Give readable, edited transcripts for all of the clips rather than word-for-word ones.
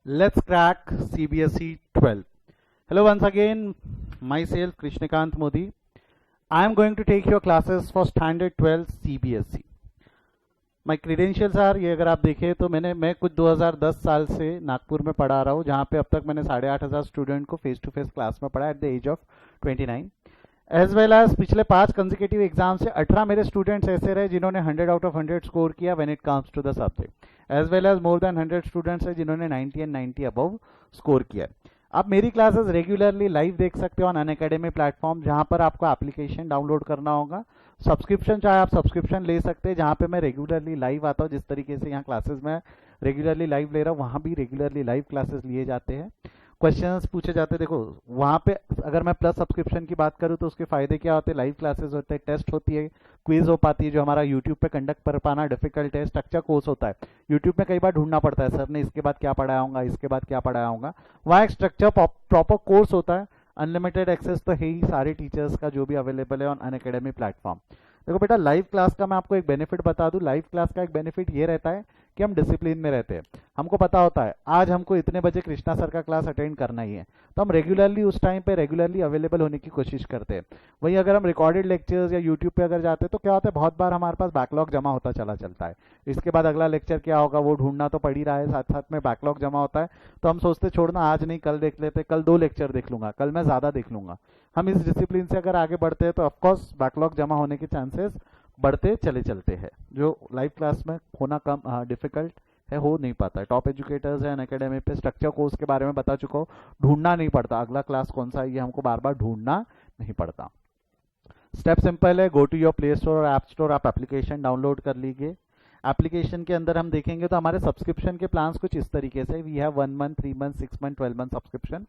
Let's crack CBSE 12. Hello once again, myself Krishnakant Modi. I am going to take your classes for Standard 12 CBSE. My credentials are ये अगर आप देखें तो मैं कुछ 2010 साल से नागपुर में पढ़ा रहा हूँ, जहाँ पे अब तक मैंने 8,500 स्टूडेंट को फेस टू फेस क्लास में पढ़ा at the age of 29. As well as पिछले 5 कंसेक्यूटिव एग्जाम से 18 मेरे स्टूडेंट्स ऐसे रहे जिन्होंने 100 आउट ऑफ 100 स्कोर किया when it comes to the subject. As well as more than 100 students है जिन्होंने 90 एंड 90 अबव स्कोर किया. आप मेरी क्लासेस रेगुलरली लाइव देख सकते हो ऑन अनअकैडमी प्लेटफॉर्म, जहां पर आपको एप्लीकेशन डाउनलोड करना होगा. सब्सक्रिप्शन चाहे आप सब्सक्रिप्शन ले सकते हैं, जहां पे मैं रेगुलरली लाइव आता हूँ. जिस तरीके से यहाँ क्लासेस में रेगुलरली लाइव ले रहा हूँ, वहां भी रेगुलरली लाइव क्लासेस लिए जाते हैं, क्वेश्चंस पूछे जाते हैं. देखो वहाँ पे अगर मैं प्लस सब्सक्रिप्शन की बात करूँ तो उसके फायदे क्या होते हैं. लाइव क्लासेस होते हैं, टेस्ट होती है, क्विज हो पाती है, जो हमारा यूट्यूब पे कंडक्ट कर पाना डिफिकल्ट है. स्ट्रक्चर कोर्स होता है, यूट्यूब में कई बार ढूंढना पड़ता है सर ने इसके बाद क्या पढ़ाया होगा, इसके बाद क्या पढ़ाया होगा. वहाँ एक स्ट्रक्चर प्रॉपर कोर्स होता है. अनलिमिटेड एक्सेस तो है ही सारे टीचर्स का जो भी अवेलेबल है ऑन अनअकैडमी प्लेटफॉर्म. देखो बेटा, लाइव क्लास का मैं आपको एक बेनिफिट बता दूं. लाइव क्लास का एक बेनिफिट ये रहता है कि हम डिसिप्लिन में रहते हैं. हमको पता होता है आज हमको इतने बजे कृष्णा सर का क्लास अटेंड करना ही है, तो हम रेगुलरली उस टाइम पे रेगुलरली अवेलेबल होने की कोशिश करते हैं. वहीं अगर हम रिकॉर्डेड लेक्चर्स या यूट्यूब पे अगर जाते हैं तो क्या होता है, बहुत बार हमारे पास बैकलॉग जमा होता चला चलता है. इसके बाद अगला लेक्चर क्या होगा वो ढूंढना तो पड़ ही रहा है, साथ साथ में बैकलॉग जमा होता है. तो हम सोचते छोड़ना आज नहीं कल देख लेते, कल 2 लेक्चर देख लूंगा, कल मैं ज्यादा देख लूंगा. हम इस डिसिप्लिन से अगर आगे बढ़ते हैं तो ऑफकोर्स बैकलॉग जमा होने के चांसेस बढ़ते चले चलते हैं, जो लाइव क्लास में होना कम डिफिकल्ट है, हो नहीं पाता है. टॉप एजुकेटर्स है अनअकैडमी पे, स्ट्रक्चर कोर्स के बारे में बता चुका हूँ. ढूंढना नहीं पड़ता अगला क्लास कौन सा है, ये हमको बार बार ढूंढना नहीं पड़ता. स्टेप सिंपल है, go to your play store और ऐप स्टोर, आप एप्लीकेशन डाउनलोड कर लीजिए. एप्लीकेशन के अंदर हम देखेंगे तो हमारे सब्सक्रिप्शन के प्लान्स कुछ इस तरीके से. We have 1 month, 3 month, 6 month, 12 month subscription.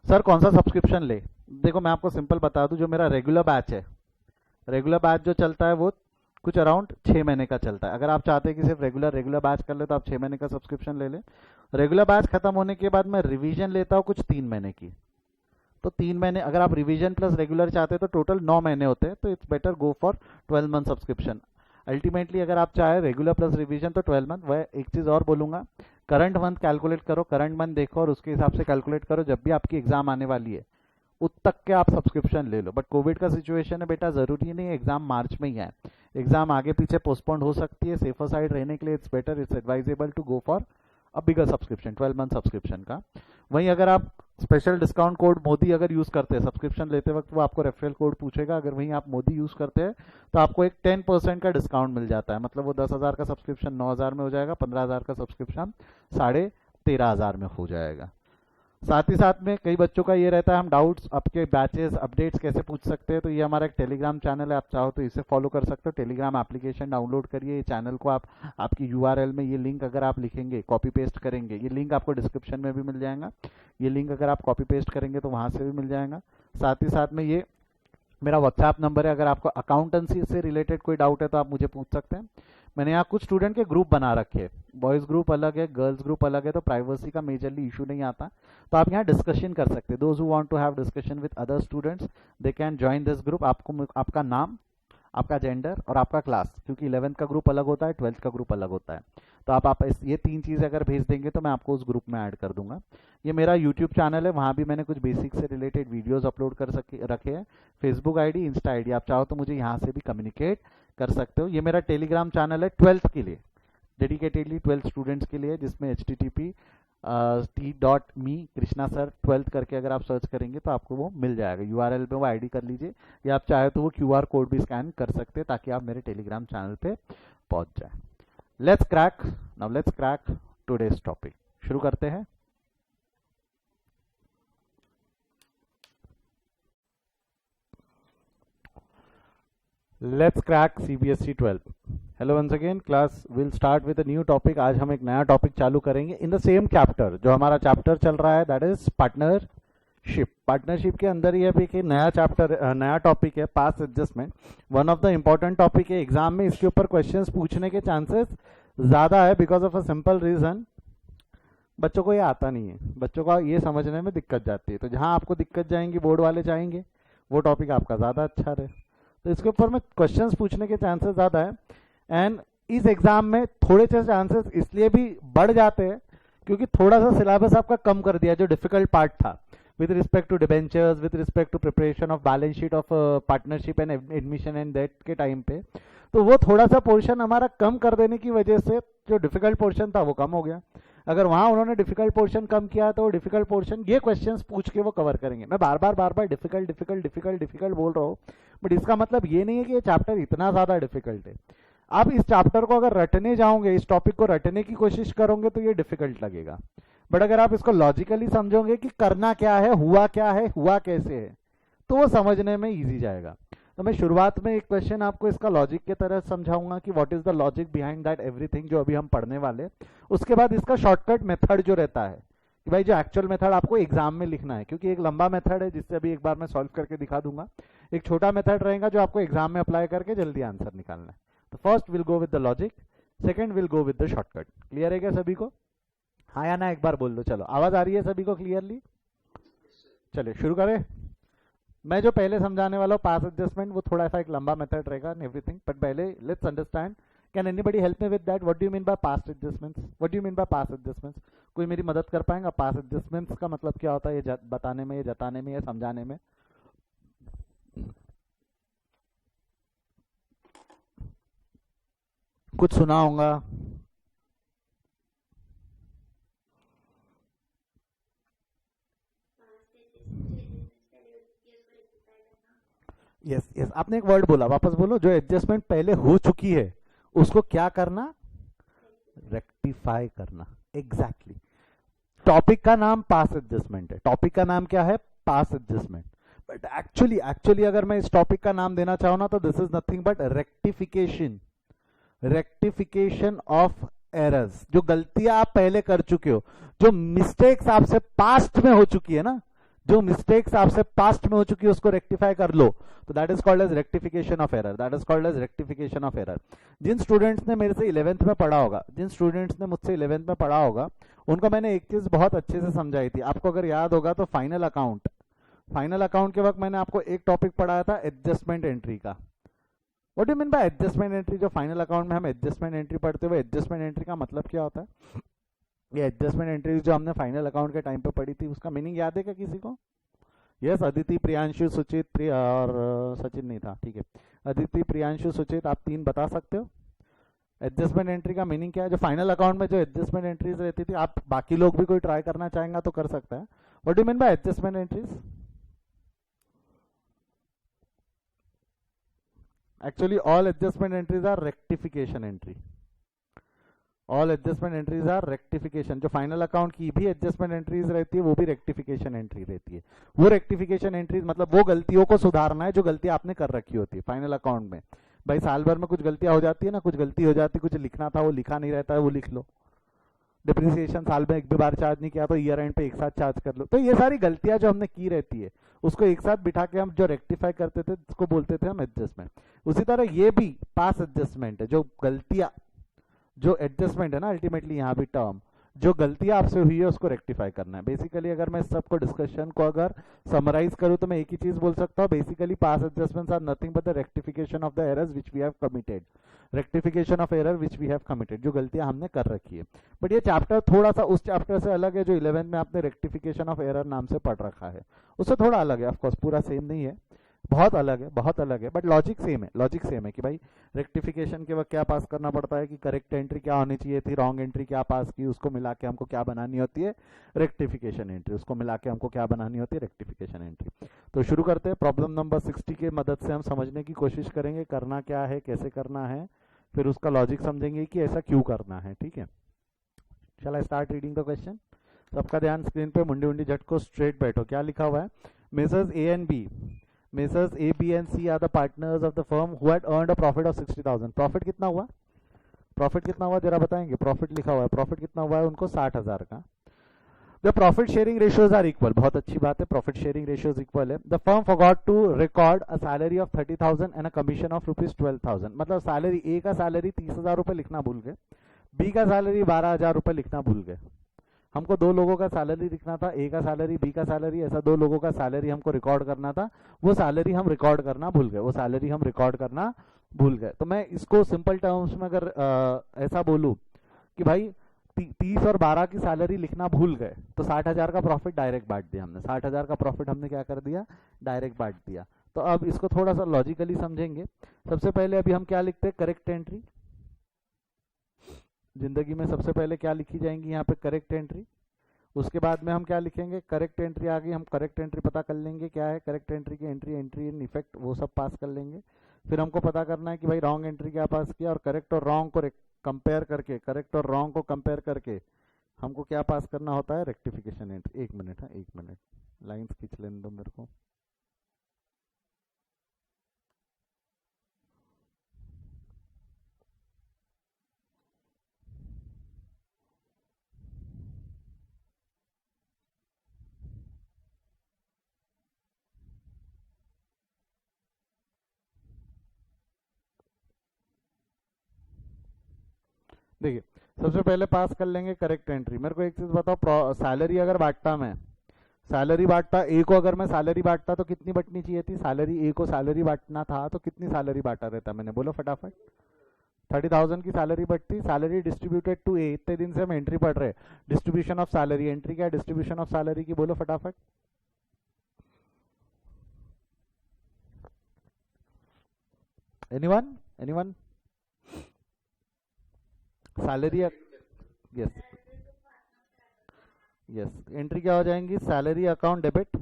Sir कौन सा सब्सक्रिप्शन ले? देखो मैं आपको सिंपल बता दूं, जो मेरा रेगुलर बैच है, रेगुलर बैच जो चलता है वो कुछ अराउंड 6 महीने का चलता है. अगर आप चाहते हैं कि सिर्फ रेगुलर बैच कर ले तो आप 6 महीने का सब्सक्रिप्शन ले लें. रेगुलर बैच खत्म होने के बाद मैं रिवीजन लेता हूँ कुछ 3 महीने की. तो 3 महीने अगर आप रिवीजन प्लस रेगुलर चाहते हैं तो टोटल 9 महीने होते हैं. तो it's better go for 12 month subscription. Ultimately अगर आप चाहे रेगुलर प्लस रिवीजन तो 12 मंथ. वह एक चीज़ और बोलूँगा, करंट मंथ कैलकुलेट करो, करंट मंथ देखो और उसके हिसाब से कैलकुलेट करो. जब भी आपकी एग्जाम आने वाली है उत तक के आप सब्सक्रिप्शन ले लो. बट कोविड का सिचुएशन है बेटा, जरूरी नहीं है एग्जाम मार्च में ही है, एग्जाम आगे पीछे पोस्टपोन्ड हो सकती है. सेफर साइड रहने के लिए it's better, it's advisable to go for a bigger subscription, 12 month subscription का. वहीं अगर आप स्पेशल डिस्काउंट कोड मोदी अगर यूज करते हैं सब्सक्रिप्शन लेते वक्त, वो आपको रेफरल कोड पूछेगा. अगर वहीं आप मोदी यूज करते हैं तो आपको एक 10% का डिस्काउंट मिल जाता है. मतलब वो 10,000 का सब्सक्रिप्शन 9,000 में हो जाएगा, 15,000 का सब्सक्रिप्शन 13,500 में हो जाएगा. साथ ही साथ में कई बच्चों का ये रहता है हम डाउट्स आपके बैचेस अपडेट्स कैसे पूछ सकते हैं. तो ये हमारा एक टेलीग्राम चैनल है, आप चाहो तो इसे फॉलो कर सकते हो. टेलीग्राम एप्लीकेशन डाउनलोड करिए. ये चैनल को आप आपकी यूआरएल में ये लिंक अगर आप लिखेंगे, कॉपी पेस्ट करेंगे, ये लिंक आपको डिस्क्रिप्शन में भी मिल जाएगा. ये लिंक अगर आप कॉपी पेस्ट करेंगे तो वहाँ से भी मिल जाएगा. साथ ही साथ में ये मेरा व्हाट्सएप नंबर है, अगर आपको अकाउंटेंसी से रिलेटेड कोई डाउट है तो आप मुझे पूछ सकते हैं. मैंने यहाँ कुछ स्टूडेंट के ग्रुप बना रखे हैं, बॉयज़ ग्रुप अलग है, गर्ल्स ग्रुप अलग है, तो प्राइवेसी का मेजरली इशू नहीं आता. तो आप यहाँ डिस्कशन कर सकते हैं. Those who want to have discussion with other students they can join this group. आपको आपका नाम, आपका जेंडर और आपका क्लास, क्योंकि 11th का ग्रुप अलग होता है, 12th का ग्रुप अलग होता है, तो आप ये 3 चीज़ें अगर भेज देंगे तो मैं आपको उस ग्रुप में ऐड कर दूंगा. ये मेरा यूट्यूब चैनल है, वहाँ भी मैंने कुछ बेसिक से रिलेटेड वीडियोस अपलोड कर रखे हैं. फेसबुक आईडी, इंस्टा आईडी, आप चाहो तो मुझे यहाँ से भी कम्युनिकेट कर सकते हो. ये मेरा टेलीग्राम चैनल है 12th के लिए, डेडिकेटेडली 12th स्टूडेंट्स के लिए, जिसमें http://t.me कृष्णा सर 12th करके अगर आप सर्च करेंगे तो आपको वो मिल जाएगा. यूआरएल में वो आईडी कर लीजिए, या आप चाहे तो वो क्यूआर कोड भी स्कैन कर सकते हैं ताकि आप मेरे टेलीग्राम चैनल पे पहुंच जाए. Let's crack today's topic. शुरू करते हैं. Let's crack CBSE 12. Hello once again, class will start with a new topic. आज हम एक नया टॉपिक चालू करेंगे इन द सेम चैप्टर. जो हमारा चैप्टर चल रहा है दैट इज पार्टनरशिप. पार्टनरशिप के अंदर ये भी एक नया चैप्टर, नया टॉपिक है, past adjustment. One of the important topic है, एग्जाम में इसके ऊपर क्वेश्चंस पूछने के चांसेस ज्यादा है, because of a simple reason, बच्चों को ये आता नहीं है, बच्चों को ये समझने में दिक्कत जाती है. तो जहां आपको दिक्कत जाएंगी, बोर्ड वाले चाहेंगे वो टॉपिक आपका ज्यादा अच्छा रहे, तो इसके ऊपर में क्वेश्चंस पूछने के चांसेस ज्यादा है. एंड इस एग्जाम में थोड़े से चांसेस इसलिए भी बढ़ जाते हैं क्योंकि थोड़ा सा सिलेबस आपका कम कर दिया जो डिफिकल्ट पार्ट था with respect to debentures, with respect to preparation of balance sheet of partnership and admission and that के टाइम पे, तो वो थोड़ा सा पोर्शन हमारा कम कर देने की वजह से जो डिफिकल्ट पोर्शन था वो कम हो गया। अगर वहां उन्होंने डिफिकल्ट पोर्शन कम किया तो डिफिकल्ट पोर्शन ये क्वेश्चंस पूछ के वो कवर करेंगे। मैं बार बार डिफिकल्ट डिफिकल्ट डिफिकल्ट डिफिकल्ट बोल रहा हूँ, बट इसका मतलब ये नहीं है कि ये चैप्टर इतना ज्यादा डिफिकल्ट है। आप इस चैप्टर को अगर रटने जाओगे, इस टॉपिक को रटने की कोशिश करोगे तो ये डिफिकल्ट लगेगा, बट अगर आप इसको लॉजिकली समझोगे कि करना क्या है, हुआ कैसे है, तो वो समझने में इजी जाएगा। तो मैं शुरुआत में एक क्वेश्चन आपको इसका लॉजिक की तरह समझाऊंगा कि what is the logic behind that everything जो अभी हम पढ़ने वाले। उसके बाद इसका शॉर्टकट मेथड जो रहता है कि भाई जो एक्चुअल मेथड आपको एग्जाम में लिखना है, क्योंकि एक लंबा मेथड है जिससे अभी एक बार मैं सॉल्व करके दिखा दूंगा, एक छोटा मेथड रहेगा जो आपको एग्जाम में अप्लाई करके जल्दी आंसर निकालना है। तो first will go with the logic, second will go with the shortcut. Clear है क्या सभी को? हाँ या ना एक बार बोल दो। चलो, आवाज आ रही है सभी को क्लियरली? चलिए शुरू करें। मैं जो पहले समझाने वाला हूँ पास एडजस्टमेंट, वो थोड़ा सा एक लंबा मेथड रहेगा एंड एवरीथिंग, बट पहले let's understand. Can anybody help me with that? What do you mean by past adjustments? What do you mean by past adjustments? कोई मेरी मदद कर पाएगा? पास्ट एडजस्टमेंट्स का मतलब क्या होता है, ये बताने में, ये जताने में, ये समझाने में? कुछ सुना होगा। यस यस, आपने एक वर्ड बोला, वापस बोलो। जो एडजस्टमेंट पहले हो चुकी है उसको क्या करना? रेक्टिफाई करना। एग्जैक्टली। टॉपिक का नाम पास एडजस्टमेंट है। टॉपिक का नाम क्या है? Past adjustment. बट एक्चुअली अगर मैं इस टॉपिक का नाम देना चाहूँ ना, तो this is nothing but rectification of errors. जो गलतियां आप पहले कर चुके हो, जो मिस्टेक्स आपसे पास्ट में हो चुकी है ना, जो मिस्टेक्स आपसे पास्ट में हो चुकी है उसको रेक्टिफाई कर लो, तो that is called as rectification of error. That is called as rectification of error. जिन स्टूडेंट्स ने मेरे से 11th में पढ़ा होगा, जिन स्टूडेंट्स ने मुझसे 11th में पढ़ा होगा, उनको मैंने एक चीज बहुत अच्छे से समझाई थी। आपको अगर याद होगा तो फाइनल अकाउंट के वक्त मैंने आपको एक टॉपिक पढ़ाया था एडजस्टमेंट एंट्री का। What do mean by adjustment entry? जो फाइनल अकाउंट में हम एडजस्टमेंट एंट्री पढ़ते हुए, एडजस्टमेंट एंट्री का मतलब क्या होता है? ये एडजस्टमेंट एंट्री जो हमने फाइनल अकाउंट के टाइम पे पढ़ी थी, उसका मीनिंग याद है क्या किसी को? यस, अदिति, प्रियांशु, सुचित और सचिन नहीं था, ठीक है। अदिति, प्रियांशु, सुचित, आप तीन बता सकते हो एडजस्टमेंट एंट्री का मीनिंग क्या है? जो फाइनल अकाउंट में जो एडजस्टमेंट एंट्रीज रहती थी, आप बाकी लोग भी कोई ट्राई करना चाहेंगे तो कर सकता है। What do mean by adjustment entries? Actually, all adjustment entries are rectification entry. All adjustment entries are rectification. जो फाइनल अकाउंट की भी एडजस्टमेंट एंट्रीज रहती है वो भी रेक्टिफिकेशन एंट्री रहती है। वो रेक्टिफिकेशन एंट्रीज मतलब वो गलतियों को सुधारना है जो गलती आपने कर रखी होती है फाइनल अकाउंट में। भाई साल भर में कुछ गलतियां हो जाती है ना, कुछ गलती हो जाती है, कुछ लिखना था वो लिखा नहीं रहता है, वो लिख लो। डिप्रिसिएशन साल में एक भी बार चार्ज नहीं किया तो ईयर एंड पे एक साथ चार्ज कर लो। तो ये सारी गलतियां जो हमने की रहती है उसको एक साथ बिठा के हम जो रेक्टिफाई करते थे उसको बोलते थे हम एडजस्टमेंट। उसी तरह ये भी पास एडजस्टमेंट है। जो गलतियां, जो एडजस्टमेंट है ना, अल्टीमेटली यहाँ भी टर्म, जो गलतियां आपसे हुई है उसको रेक्टिफाई करना है। बेसिकली अगर मैं सबको डिस्कशन को अगर समराइज करूं तो मैं एक ही चीज बोल सकता हूँ, basically pass adjustments are nothing but the rectification of the errors which we have committed. Rectification of error which we have committed, जो गलतियां हमने कर रखी है। बट ये चैप्टर थोड़ा सा उस चैप्टर से अलग है जो 11th में आपने रेक्टिफिकेशन ऑफ एरर नाम से पढ़ रखा है, उससे थोड़ा अलग है। ऑफकोर्स पूरा सेम नहीं है, बहुत अलग है, बहुत अलग है, बट लॉजिक सेम है। लॉजिक सेम है कि भाई रेक्टिफिकेशन के वक्त क्या पास करना पड़ता है कि करेक्ट एंट्री क्या होनी चाहिए थी, रॉन्ग एंट्री क्या पास की, उसको मिला के हमको क्या बनानी होती है, रेक्टिफिकेशन एंट्री। उसको मिला के हमको क्या बनानी होती है, रेक्टिफिकेशन एंट्री। तो शुरू करते हैं। प्रॉब्लम नंबर 60 की मदद से हम समझने की कोशिश करेंगे करना क्या है, कैसे करना है, फिर उसका लॉजिक समझेंगे कि ऐसा क्यों करना है। ठीक है, shall I start reading the question? सबका ध्यान स्क्रीन पे, मुंडी मुंडी झटको, स्ट्रेट बैठो। क्या लिखा हुआ है? Messrs A and B, Messrs A, B and C are the partners of the firm who had earned a profit of 60,000. Profit कितना हुआ? प्रॉफिट कितना हुआ जरा बताएंगे? प्रॉफिट लिखा हुआ है, प्रॉफिट कितना हुआ है उनको? 60,000 का। The profit sharing ratios are equal. बहुत अच्छी बात है, प्रॉफिट शेयरिंग रेशियोज इक्वल है। The firm forgot to record a salary of 30,000 and a commission of rupees 12,000. मतलब सैलरी ए का सैलरी 30,000 रुपए लिखना भूल गए, बी का सैलरी 12,000 रुपए लिखना भूल गए। हमको दो लोगों का सैलरी लिखना था, ए का सैलरी, बी का सैलरी, ऐसा दो लोगों का सैलरी हमको रिकॉर्ड करना था। वो सैलरी हम रिकॉर्ड करना भूल गए, वो सैलरी हम रिकॉर्ड करना भूल गए। तो मैं इसको सिंपल टर्म्स में अगर ऐसा बोलूं कि भाई 30 और 12 की सैलरी लिखना भूल गए तो 60,000 का प्रॉफिट डायरेक्ट बांट दिया हमने। 60,000 का प्रॉफिट हमने क्या कर दिया, डायरेक्ट बांट दिया। तो अब इसको थोड़ा सा लॉजिकली समझेंगे। सबसे पहले अभी हम क्या लिखते हैं, करेक्ट एंट्री। जिंदगी में सबसे पहले क्या लिखी जाएंगी यहाँ पे, करेक्ट एंट्री। उसके बाद में हम क्या लिखेंगे, करेक्ट एंट्री आ गई, हम करेक्ट एंट्री पता कर लेंगे क्या है करेक्ट एंट्री की, एंट्री, एंट्री इन इफेक्ट, वो सब पास कर लेंगे। फिर हमको पता करना है कि भाई रॉन्ग एंट्री क्या पास किया, और करेक्ट और रॉन्ग को कंपेयर करके, करेक्ट और रॉन्ग को कंपेयर करके हमको क्या पास करना होता है, रेक्टिफिकेशन एंट्री। एक मिनट है, एक मिनट, लाइंस खींच लेने दो मेरे को। देखिए सबसे पहले पास कर लेंगे करेक्ट एंट्री। मेरे को एक चीज बताओ, सैलरी अगर बांटता मैं, सैलरी बांटता ए को, अगर मैं सैलरी बांटता तो कितनी बटनी चाहिए थी, सैलरी ए को सैलरी बांटना था तो कितनी सैलरी बांटा रहता मैंने, बोलो फटाफट। 30,000 की सैलरी बटती, सैलरी डिस्ट्रीब्यूटेड टू ए। इतने दिन से हम एंट्री पढ़ रहे, डिस्ट्रीब्यूशन ऑफ सैलरी, एंट्री क्या है, डिस्ट्रीब्यूशन ऑफ सैलरी की, बोलो फटाफट। Anyone, anyone, salary, yes yes, entry क्या हो जाएंगी, salary account debit,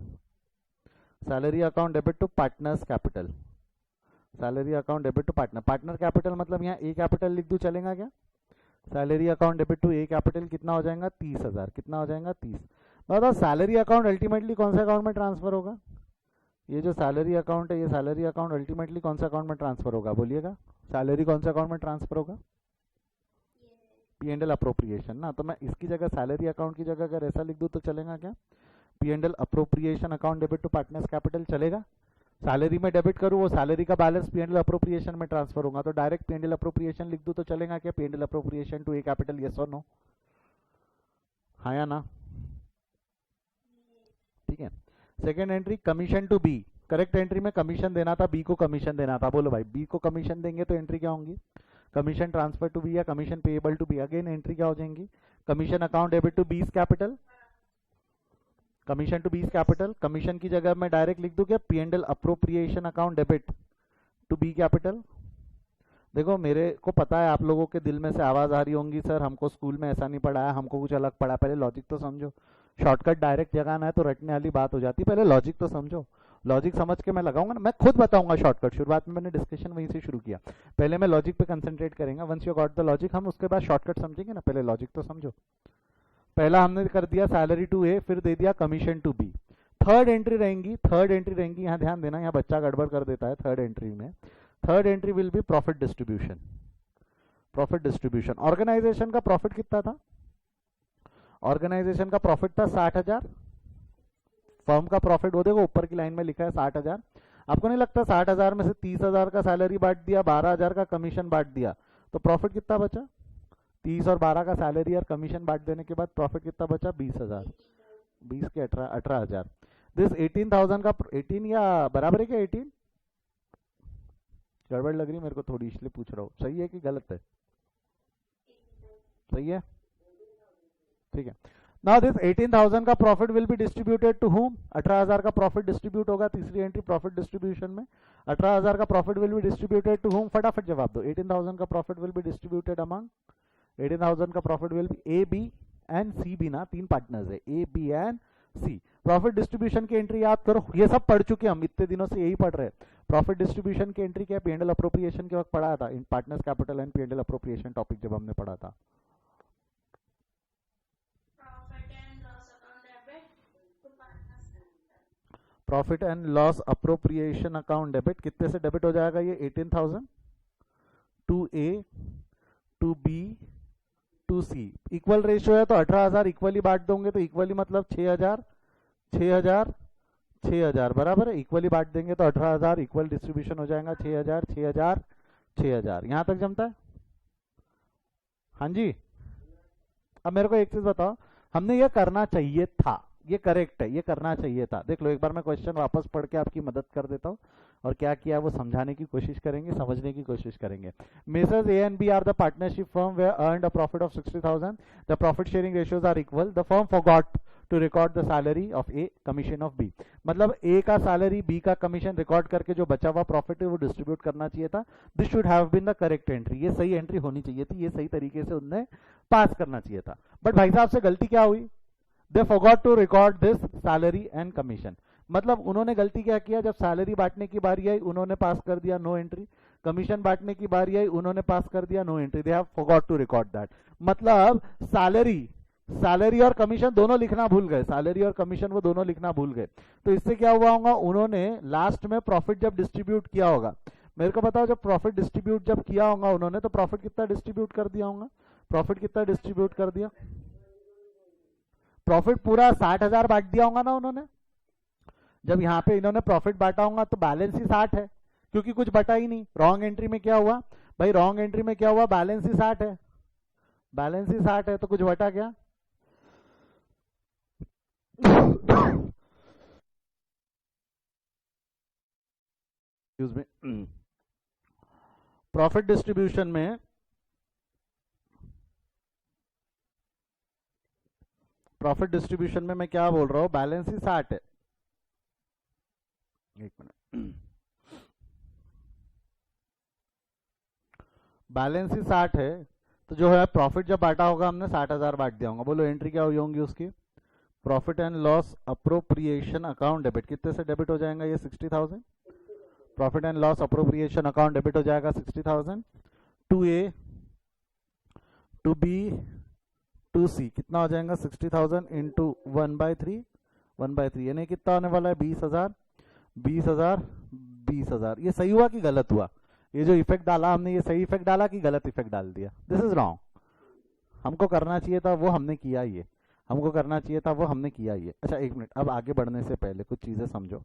salary account debit to partners capital, salary account debit to partner, partner capital मतलब यहाँ ए कैपिटल लिख दूं, चलेगा क्या। Salary account debit to A capital कितना हो जाएगा, 30,000, कितना हो जाएगा 30। बताओ सैलरी अकाउंट अल्टीमेटली कौन से अकाउंट में ट्रांसफर होगा, ये जो सैलरी अकाउंट है, ये सैलरी अकाउंट अल्टीमेटली कौन से अकाउंट में ट्रांसफर होगा, बोलिएगा। सैलरी कौन से अकाउंट में ट्रांसफर होगा, P&L अप्रोप्रिएशन ना। तो मैं इसकी जगह सैलरी अकाउंट की जगह अगर ऐसा लिख दूं तो चलेगा क्या, P&L appropriation account debit to partners capital, चलेगा। सैलरी में डेबिट करूँ, वो सैलरी का बैलेंस P&L अप्रोप्रिएशन में ट्रांसफर होगा, तो डायरेक्ट P&L अप्रोप्रिएशन लिख दूं तो चलेगा क्या, P&L appropriation to A capital, yes और नो, हाँ या ना, ठीक है। Second entry commission to B, correct entry में कमीशन देना था, बी को कमीशन देना था, बोलो भाई बी को कमीशन देंगे तो एंट्री क्या होंगी, कमीशन ट्रांसफर टू बी या commission payable to B. Again entry क्या हो जाएंगी, commission account debit to B's capital, commission to B's capital. Commission की जगह मैं डायरेक्ट लिख दूं क्या, P&L appropriation account debit to B capital. देखो मेरे को पता है आप लोगों के दिल में से आवाज आ रही होंगी, सर हमको स्कूल में ऐसा नहीं पढ़ाया, हमको कुछ अलग पढ़ा। पहले लॉजिक तो समझो, शॉर्टकट डायरेक्ट जगाना है तो रटने वाली बात हो जाती है, पहले लॉजिक तो समझो। लॉजिक समझ के मैं लगाऊंगा ना, मैं खुद बताऊंगा शॉर्टकट, शुरुआत में मैंने डिस्कशन वहीं से शुरू किया, पहले मैं लॉजिक पे कंसंट्रेट करेंगे। Once you got the logic, हम उसके बाद शॉर्टकट समझेंगे ना, पहले लॉजिक तो समझो। पहला हमने कर दिया सैलरी टू ए, फिर दे दिया commission to B. Third entry रहेंगी, थर्ड एंट्री रहेंगी, यहाँ ध्यान देना, यहाँ बच्चा गड़बड़ कर देता है थर्ड एंट्री में। Third entry will be profit distribution, profit distribution. Organisation का प्रॉफिट कितना था, ऑर्गेनाइजेशन का प्रॉफिट था 60,000, फर्म का प्रॉफिट वो देखो ऊपर की लाइन में लिखा है 60,000। आपको नहीं लगता 60,000 में से 30,000 का सैलरी बांट दिया, 12,000 का कमीशन बांट दिया, तो प्रॉफिट कितना बचा, 30 और 12 का सैलरी और कमीशन बांट देने के बाद प्रॉफिट कितना बचा, 20,000, 20 के 18,000। दिस 18,000 का 18 या बराबर है क्या 18, गड़बड़ लग रही है मेरे को थोड़ी इसलिए पूछ रहा हूँ, सही है कि गलत है, सही है, ठीक है। नाउ दिस 18,000 का profit will be distributed to whom, 18,000 का प्रॉफिट डिस्ट्रीब्यूट होगा, तीसरी एंट्री प्रॉफिट डिस्ट्रीब्यूशन में 18,000 का profit will be distributed to whom, फटाफट जवाब दो। 18,000 का profit will be distributed among, 18,000 का profit will be A B and C B ना, तीन पार्टनर्स है A B and C. Profit distribution की एंट्री याद करो, ये सब पढ़ चुके हम, इतने दिनों से यही पढ़ रहे हैं। प्रॉफिट डिस्ट्रीब्यूशन की एंट्री क्या है, P&L अप्रोप्रिएशन के वक्त पढ़ा था, इन partners capital and P&L appropriation topic जब हमने पढ़ा था। Profit and loss appropriation account debit कितने से डेबिट हो जाएगा, ये 18,000 to A to B to C. Equal ratio है तो 18,000 इक्वली बांट दोगे, तो इक्वली मतलब 6,000 6,000 6,000 बराबर है, इक्वली बांट देंगे तो 18,000 इक्वल डिस्ट्रीब्यूशन हो जाएगा, 6,000 6,000 6,000। यहां तक जमता है, हाँ जी। अब मेरे को एक चीज बताओ, हमने ये करना चाहिए था, ये करेक्ट है, ये करना चाहिए था। देख लो एक बार मैं क्वेश्चन वापस पढ़ के आपकी मदद कर देता हूँ और क्या किया है वो समझाने की कोशिश करेंगे, समझने की कोशिश करेंगे। Messrs A and B are the partnership firm were earned a profit of 60,000, the profit sharing ratios are equal, the firm forgot to record the salary of A, commission of B. मतलब A का salary, B का commission record करके जो बचा हुआ profit है वो distribute करना चाहिए था। This should have been the correct entry, ये सही एंट्री होनी चाहिए थी, ये सही तरीके से उन्हें पास करना चाहिए था। बट भाई साहब से गलती क्या हुई, they forgot to record this salary and commission. मतलब उन्होंने गलती क्या किया, जब सैलरी बांटने की बारी आई उन्होंने पास कर दिया नो एंट्री, कमीशन बांटने की बारी आई उन्होंने पास कर दिया no entry, they have forgot to record that. मतलब सैलरी और कमीशन दोनों लिखना भूल गए, सैलरी और कमीशन वो दोनों लिखना भूल गए। तो इससे क्या हुआ होगा, उन्होंने लास्ट में प्रॉफिट जब डिस्ट्रीब्यूट किया होगा, मेरे को बताओ जब प्रॉफिट डिस्ट्रीब्यूट जब किया होगा उन्होंने, तो प्रॉफिट कितना डिस्ट्रीब्यूट कर दिया होगा, प्रॉफिट कितना डिस्ट्रीब्यूट कर दिया, प्रॉफिट पूरा 60,000 बांट दिया होगा ना उन्होंने। जब यहाँ पे इन्होंने प्रॉफिट बांटा होगा तो बैलेंस ही 60 है, क्योंकि कुछ बटा ही नहीं। रॉन्ग एंट्री में क्या हुआ भाई, रॉन्ग एंट्री में क्या हुआ, बैलेंस ही 60 है, बैलेंस ही 60 है, तो कुछ बटा क्या। प्रॉफिट डिस्ट्रीब्यूशन में मैं क्या बोल रहा हूं, बैलेंस ही 60 है। एक मिनट, बैलेंस ही 60 है, तो जो है प्रॉफिट जब बांटा होगा हमने 60,000 बांट दिया होगा। बोलो एंट्री क्या हुई होंगी उसकी, profit and loss appropriation account debit, कितने से डेबिट हो जाएगा ये 60,000, profit and loss appropriation account debit हो जाएगा 60,000 to A, to B, to C, कितना हो जाएगा 60,000 इंटू 1/3, 1/3 यानी कितना होने वाला है 20,000, 20,000, 20,000। ये सही हुआ कि गलत हुआ, ये जो इफेक्ट डाला हमने, ये सही इफेक्ट डाला कि गलत इफेक्ट डाल दिया, दिस इज रॉन्ग। हमको करना चाहिए था वो हमने किया, ये हमको करना चाहिए था वो हमने किया ये। अच्छा एक मिनट, अब आगे बढ़ने से पहले कुछ चीजें समझो,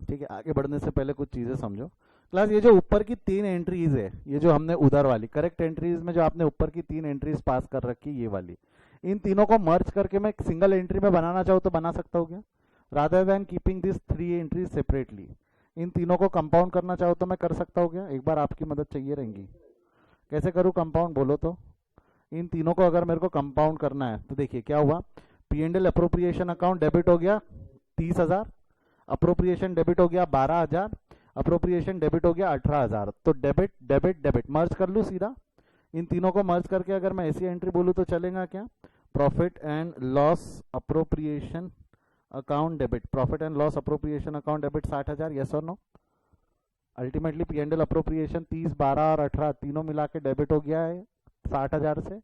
ठीक है, आगे बढ़ने से पहले कुछ चीजें समझो क्लास। ये जो ऊपर की 3 एंट्रीज है, ये जो हमने उधर वाली करेक्ट एंट्रीज में जो आपने ऊपर की 3 एंट्रीज पास कर रखी, ये वाली, इन तीनों को मर्ज करके मैं सिंगल एंट्री में बनाना चाहूँ तो बना सकता हूँ क्या, rather than keeping this 3 entries separately. इन तीनों को कंपाउंड करना चाहूँ तो मैं कर सकता हूँ क्या, एक बार आपकी मदद चाहिए रहेंगी। कैसे करूँ कंपाउंड, बोलो तो। इन तीनों को अगर मेरे को कंपाउंड करना है तो देखिए क्या हुआ, P&L अप्रोप्रिएशन अकाउंट डेबिट हो गया 30,000, अप्रोप्रिएशन डेबिट हो गया 12,000, अप्रोप्रिएशन डेबिट हो गया 18,000। तो डेबिट डेबिट डेबिट मर्ज कर लूँ सीधा, इन तीनों को मर्ज करके अगर मैं ऐसी एंट्री बोलूँ तो चलेगा क्या, profit and loss appropriation account debit, profit and loss appropriation account debit 60,000, yes और नो। अल्टीमेटली P&L अप्रोप्रिएशन 30, 12 और 18 तीनों मिला के डेबिट हो गया है 60,000 से।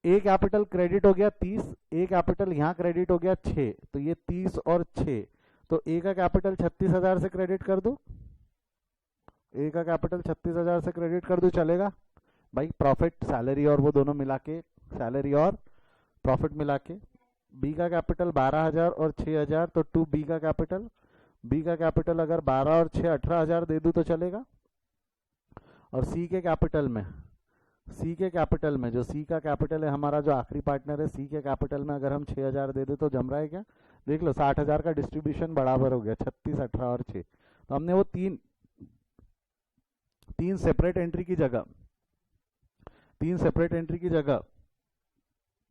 ए कैपिटल क्रेडिट हो गया 30, ए कैपिटल यहाँ क्रेडिट हो गया 6, तो ये 30 और 6, तो ए का कैपिटल 36,000 से क्रेडिट कर दो, ए का कैपिटल 36,000 से क्रेडिट कर दो, चलेगा भाई। प्रॉफिट सैलरी और वो दोनों मिला के, सैलरी और प्रॉफिट मिला के, बी का कैपिटल 12,000 और 6,000, तो टू बी का कैपिटल, बी का कैपिटल अगर 12 और 6 18,000 दे दूं तो चलेगा। और सी के कैपिटल में, सी के कैपिटल में जो सी का कैपिटल है हमारा जो आखिरी पार्टनर है, सी के कैपिटल में अगर हम 6,000 दे दे तो जम रहा है क्या, देख लो 60,000 का डिस्ट्रीब्यूशन बराबर हो गया 36, 18 और 6। तो हमने वो तीन सेपरेट एंट्री की जगह, तीन सेपरेट एंट्री की जगह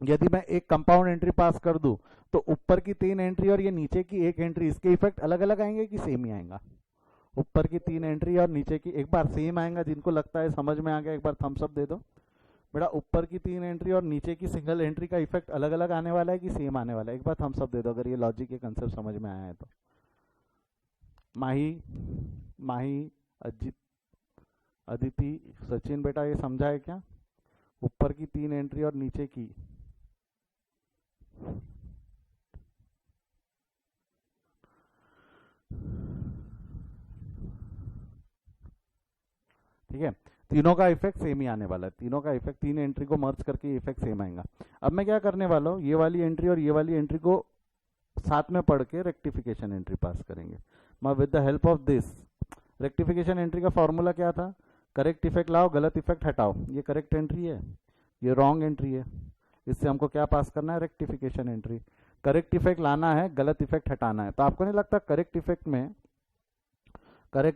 यदि मैं एक कंपाउंड एंट्री पास कर दूं तो ऊपर की 3 एंट्री और ये नीचे की एक एंट्री, इसके इफेक्ट अलग अलग आएंगे कि सेम ही आएगा। ऊपर की 3 एंट्री और नीचे की एक बार सेम आएगा, जिनको लगता है समझ में आ गया एक बार थम्स अप दे दो बेटा। ऊपर की 3 एंट्री और नीचे की सिंगल एंट्री का इफेक्ट अलग अलग आने वाला है कि सेम आने वाला है, एक बार थम्स अप दे दो अगर ये लॉजिक के कंसेप्ट समझ में आया है तो। माही, अजित, अदिति, सचिन बेटा ये समझा है क्या, ऊपर की 3 एंट्री और नीचे की, ठीक है, तीनों का इफेक्ट सेम ही आने वाला है, तीनों का इफेक्ट 3 एंट्री को मर्ज करके इफेक्ट सेम आएगा। अब मैं क्या करने वाला हूँ, ये वाली एंट्री और ये वाली एंट्री को साथ में पढ़ के रेक्टिफिकेशन एंट्री पास करेंगे। मैं with the help of this, rectification entry का फॉर्मूला क्या था, करेक्ट इफेक्ट लाओ गलत इफेक्ट हटाओ। ये करेक्ट एंट्री है, ये रॉन्ग एंट्री है, इससे हमको क्या पास करना है, रेक्टिफिकेशन एंट्री। करेक्ट इफेक्ट लाना है, गलत इफेक्ट हटाना है। तो आपको नहीं लगता करेक्ट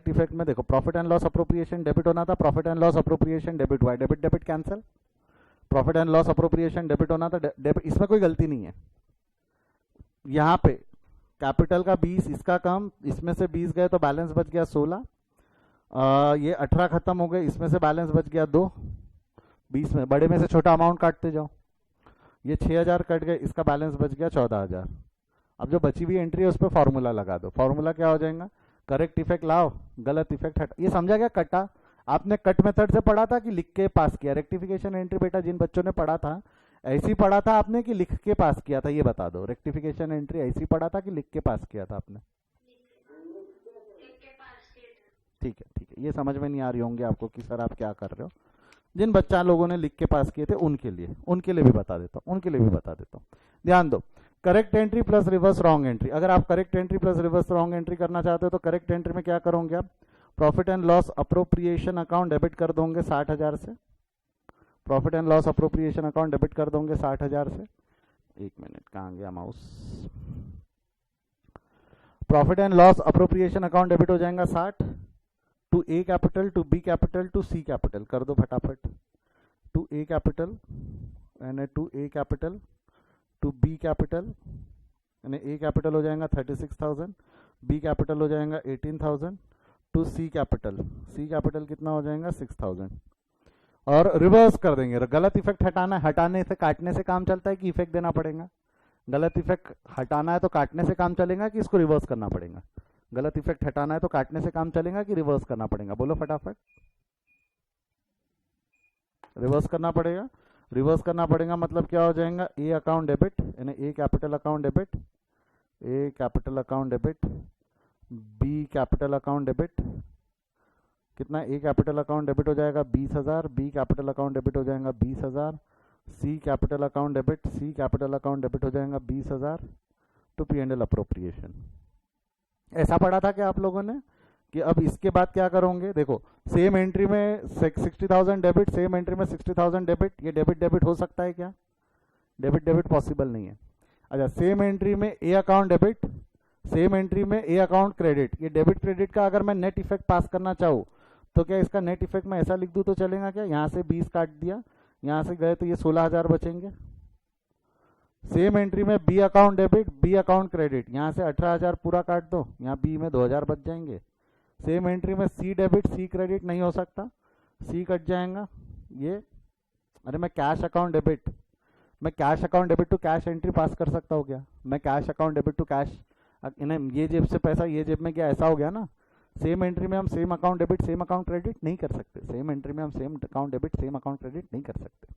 इफेक्ट में देखो profit and loss appropriation debit होना था, profit and loss appropriation debit हुआ, debit debit cancel, profit and loss appropriation debit होना था, डेबिट, इसमें कोई गलती नहीं है। यहाँ पे कैपिटल का 20, इसका कम, इसमें से 20 गए तो बैलेंस बच गया 16, ये 18 खत्म हो गए, इसमें से बैलेंस बच गया 2, 20 में बड़े में से छोटा अमाउंट काटते जाओ, ये 6000 कट गए, इसका बैलेंस बच गया 14000। अब जो बची हुई एंट्री है उस पर फॉर्मूला लगा दो। फॉर्मूला क्या हो जाएगा, करेक्ट इफेक्ट लाओ, गलत इफेक्ट हटा। ये समझा क्या कटा? आपने कट मेथड से पढ़ा था कि लिख के पास किया? रेक्टिफिकेशन एंट्री बेटा जिन बच्चों ने पढ़ा था ऐसी पढ़ा था आपने कि लिख के पास किया था, ये बता दो। रेक्टिफिकेशन एंट्री ऐसी पढ़ा था कि लिख के पास किया था आपने? ठीक है, ये समझ में नहीं आ रही होंगे आपको कि सर आप क्या कर रहे हो। जिन बच्चा लोगों ने लिख के पास किए थे उनके लिए भी बता देता हूँ, ध्यान दो। Correct entry plus reverse wrong entry. अगर आप correct entry plus reverse wrong entry करना चाहते हो तो करेक्ट एंट्री में क्या करोगे आप, profit and loss appropriation account debit कर दोगे 60,000 से, profit and loss appropriation account debit कर दोगे 60,000 से। एक मिनट, कहाँ गया mouse? Profit and loss appropriation account debit हो जाएगा 60, to A capital, to B capital, to C capital, कर दो फटाफट। टू ए कैपिटल यानी to A capital, to B capital यानी ए कैपिटल हो जाएगा 36,000, बी कैपिटल हो जाएगा 18,000, टू सी कैपिटल कितना हो जाएगा 6,000। और रिवर्स कर देंगे। गलत इफेक्ट हटाना, हटाने से काटने से काम चलता है कि इफेक्ट देना पड़ेगा? गलत इफेक्ट हटाना है तो काटने से काम चलेगा कि इसको रिवर्स करना पड़ेगा? गलत इफेक्ट हटाना है तो काटने से काम चलेगा कि रिवर्स करना पड़ेगा? बोलो फटाफट। रिवर्स करना पड़ेगा। रिवर्स करना पड़ेगा मतलब क्या हो जाएगा, ए अकाउंट डेबिट यानी A capital account debit, A capital account debit, B capital account debit, कितना, ए कैपिटल अकाउंट डेबिट हो जाएगा 20,000, बी कैपिटल अकाउंट डेबिट हो जाएगा 20,000, C capital account debit, C capital account debit हो जाएगा 20,000, to P and L appropriation. ऐसा पढ़ा था क्या आप लोगों ने कि अब इसके बाद क्या करोगे? देखो सेम एंट्री में 60,000 डेबिट, सेम एंट्री में 60,000 डेबिट, ये डेबिट डेबिट हो सकता है क्या? डेबिट डेबिट पॉसिबल नहीं है। अच्छा, सेम एंट्री में ए अकाउंट डेबिट, सेम एंट्री में ए अकाउंट क्रेडिट, ये डेबिट क्रेडिट का अगर मैं नेट इफेक्ट पास करना चाहूँ तो क्या इसका नेट इफेक्ट मैं ऐसा लिख दूँ तो चलेगा क्या? यहाँ से 20 काट दिया, यहाँ से गए तो ये 16,000 बचेंगे। सेम एंट्री में B account debit, B account credit, यहाँ से 18,000 पूरा काट दो, यहाँ बी में 2,000 बच जाएंगे। सेम एंट्री में सी डेबिट, सी क्रेडिट नहीं हो सकता, सी कट जाएगा ये। अरे मैं कैश अकाउंट डेबिट, मैं cash account debit to cash entry pass कर सकता हूँ क्या? मैं cash account debit to cash, ये जेब से पैसा ये जेब में गया, ऐसा हो गया ना। सेम एंट्री में हम same account debit same account credit नहीं कर सकते, सेम एंट्री में हम same account debit same account credit नहीं कर सकते।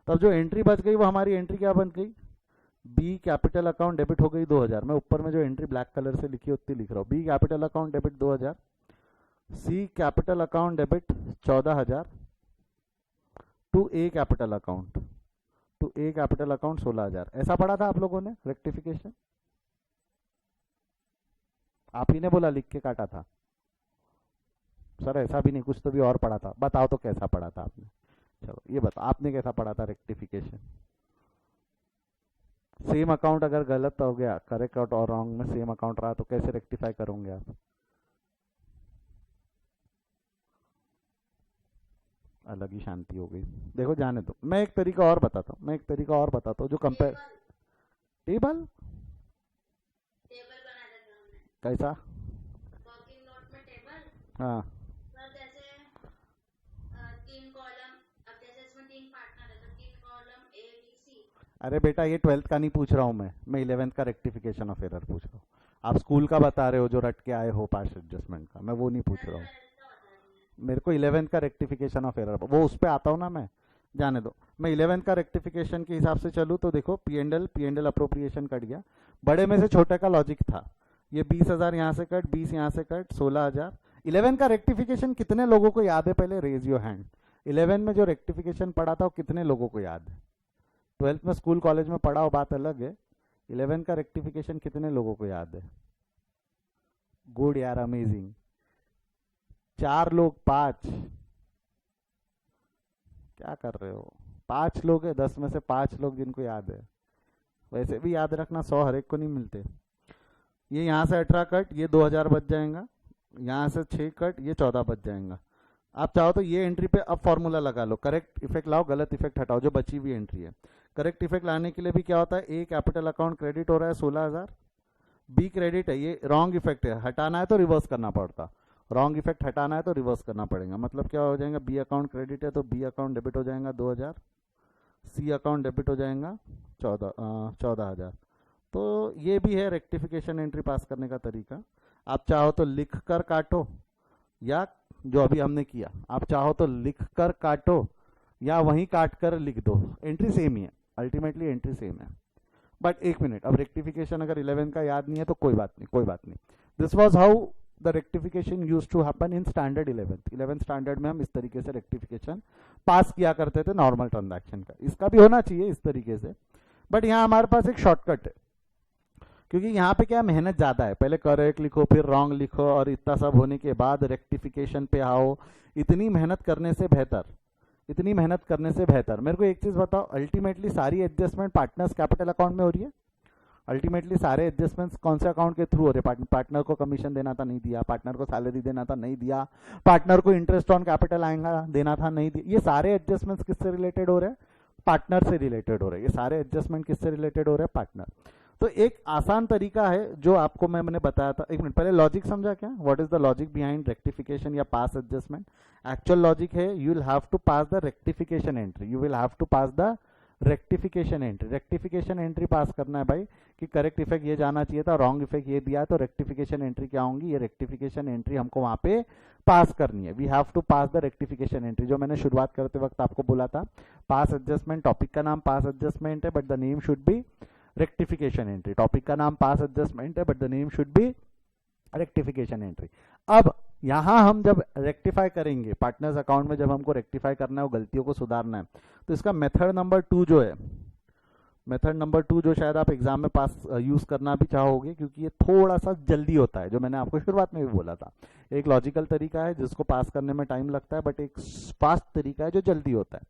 तो अब जो एंट्री बच गई वो हमारी एंट्री क्या बन गई, बी कैपिटल अकाउंट डेबिट हो गई 2,000। मैं ऊपर में जो एंट्री ब्लैक कलर से लिखी उतनी लिख रहा हूँ। B capital account debit 2,000, C capital account debit 14,000, to A capital account, to A capital account 16,000। ऐसा पढ़ा था आप लोगों ने रेक्टिफिकेशन? आप ही ने बोला लिख के काटा था सर, ऐसा भी नहीं, कुछ तो भी और पढ़ा था। बताओ तो कैसा पढ़ा था आपने? चलो ये बताओ आपने कैसा पढ़ा था रेक्टिफिकेशन? सेम अकाउंट अगर गलत हो गया, करेक्ट और रॉन्ग में सेम अकाउंट रहा तो कैसे रेक्टिफाई करोगे आप? अलग ही शांति हो गई। देखो जाने दो, मैं एक तरीका और बताता हूँ, जो कंपेयर टेबल कैसा? हाँ अरे बेटा ये 12th का नहीं पूछ रहा हूँ मैं 11th का रेक्टिफिकेशन ऑफ एरर पूछ रहा हूँ। आप स्कूल का बता रहे हो जो रट के आए हो पास एडजस्टमेंट का, मैं वो नहीं पूछ रहा हूँ। मेरे को 11th का रेक्टिफिकेशन ऑफ एरर वो उस पर आता हूँ ना मैं, जाने दो। मैं 11th का रेक्टिफिकेशन के हिसाब से चलूँ तो देखो P and L appropriation cut गया, बड़े में से छोटे का लॉजिक था, ये 20,000 यहाँ से कट, 20 यहाँ से कट, 16,000। 11 का रेक्टिफिकेशन कितने लोगों को याद है? पहले रेज योर हैंड। 11 में जो रेक्टिफिकेशन पढ़ा था वो कितने लोगों को याद है? 12th में स्कूल कॉलेज में पढ़ा हो बात अलग है, 11 का रेक्टिफिकेशन कितने लोगों को याद है? गुड यार, अमेजिंग। 4 लोग 5, क्या कर रहे हो? 5 लोग है, 10 में से 5 लोग जिनको याद है। वैसे भी याद रखना 100 हर एक को नहीं मिलते। ये यहाँ से 18 कट, ये 2000 बच जाएगा, यहाँ से 6 कट, ये 14 बच जाएगा। आप चाहो तो ये एंट्री पे अब फॉर्मूला लगा लो, करेक्ट इफेक्ट लाओ, गलत इफेक्ट हटाओ, जो बची हुई एंट्री है। करेक्ट इफेक्ट लाने के लिए भी क्या होता है, ए कैपिटल अकाउंट क्रेडिट हो रहा है 16000, बी क्रेडिट है, ये रॉन्ग इफेक्ट है, हटाना है तो रिवर्स करना पड़ता, रॉन्ग इफेक्ट हटाना है तो रिवर्स करना पड़ेगा। मतलब क्या हो जाएगा, बी अकाउंट क्रेडिट है तो बी अकाउंट डेबिट हो जाएगा 2000, सी अकाउंट डेबिट हो जाएगा 14000। तो ये भी है रेक्टिफिकेशन एंट्री पास करने का तरीका। आप चाहो तो लिख कर काटो, या जो अभी हमने किया, आप चाहो तो लिख कर काटो या वहीं काट कर लिख दो, एंट्री सेम ही है, अल्टीमेटली एंट्री सेम है। बट एक मिनट, अब रेक्टिफिकेशन अगर 11 का याद नहीं है तो कोई बात नहीं, कोई बात नहीं। This was how the rectification use to happen in standard 11th standard में हम इस तरीके से रेक्टिफिकेशन पास किया करते थे नॉर्मल ट्रांजैक्शन का। इसका भी होना चाहिए इस तरीके से, बट यहाँ हमारे पास एक शॉर्टकट है, क्योंकि यहाँ पे क्या मेहनत ज़्यादा है, पहले करेक्ट लिखो फिर रॉन्ग लिखो और इतना सब होने के बाद रेक्टिफिकेशन पे आओ। इतनी मेहनत करने से बेहतर, इतनी मेहनत करने से बेहतर मेरे को एक चीज़ बताओ, अल्टीमेटली सारी एडजस्टमेंट पार्टनर्स कैपिटल अकाउंट में हो रही है। अल्टीमेटली सारे एडजस्टमेंट्स कौन से अकाउंट के थ्रू हो रहे हैं, पार्टनर को कमीशन देना था नहीं दिया, पार्टनर को सैलरी देना था नहीं दिया, पार्टनर को इंटरेस्ट ऑन कैपिटल आएगा देना था नहीं दिया। ये सारे एडजस्टमेंट्स किससे रिलेटेड हो रहे हैं, पार्टनर से रिलेटेड हो रहे हैं। ये सारे एडजस्टमेंट किससे रिलेटेड हो रहे हैं, पार्टनर। तो एक आसान तरीका है जो आपको मैंने बताया था। एक मिनट पहले लॉजिक समझा क्या, what is the logic behind rectification या पास एडजस्टमेंट। एक्चुअल लॉजिक है you will have to pass the rectification entry, you will have to pass the rectification entry. Rectification entry pass करना है भाई कि correct effect ये जाना चाहिए था, रॉन्ग इफेक्ट ये दिया है, तो रेक्टिफिकेशन एंट्री क्या होंगी, ये रेक्टिफिकेशन एंट्री हमको वहां पे पास करनी है। We have to pass the rectification entry, जो मैंने शुरुआत करते वक्त आपको बोला था। पास एडजस्टमेंट, टॉपिक का नाम पास एडजस्टमेंट है but the name should be rectification entry. Topic का नाम पास एडजस्टमेंट है but the name should be rectification entry. अब यहां हम जब रेक्टिफाई करेंगे पार्टनर्स अकाउंट में, जब हमको रेक्टिफाई करना है वो गलतियों को सुधारना है, तो इसका मेथड नंबर 2 जो है, मेथड नंबर 2 जो शायद आप एग्जाम में पास यूज करना भी चाहोगे, क्योंकि ये थोड़ा सा जल्दी होता है, जो मैंने आपको शुरुआत में भी बोला था। एक लॉजिकल तरीका है जिसको पास करने में टाइम लगता है, बट एक फास्ट तरीका है जो जल्दी होता है,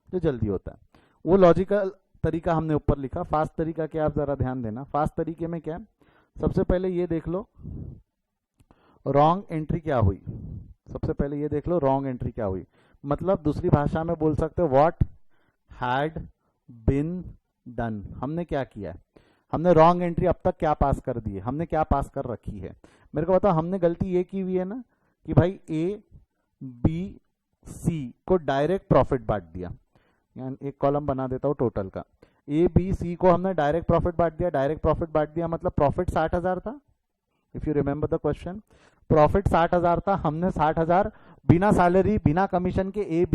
जो जल्दी होता है। वो लॉजिकल तरीका हमने ऊपर लिखा, फास्ट तरीका क्या, आप जरा ध्यान देना। फास्ट तरीके में क्या है, सबसे पहले ये देख लो रॉन्ग एंट्री क्या हुई, सबसे पहले ये देख लो रॉन्ग एंट्री क्या हुई। मतलब दूसरी भाषा में बोल सकते हो व्हाट हैड बिन डन। हमने क्या किया है, हमने रॉन्ग एंट्री अब तक क्या पास कर दी है, हमने क्या पास कर रखी है। मेरे को बताओ, हमने गलती ये की हुई है ना कि भाई ए बी सी को डायरेक्ट प्रॉफिट बांट दिया, यानी एक कॉलम बना देता हूँ टोटल का, ए बी सी को हमने डायरेक्ट प्रॉफिट बांट दिया। डायरेक्ट प्रॉफिट बांट दिया मतलब प्रॉफिट 60,000 था, if you remember the question, profit 60,000 था, हमने 60,000 बिना सैलरी बिना कमीशन के ए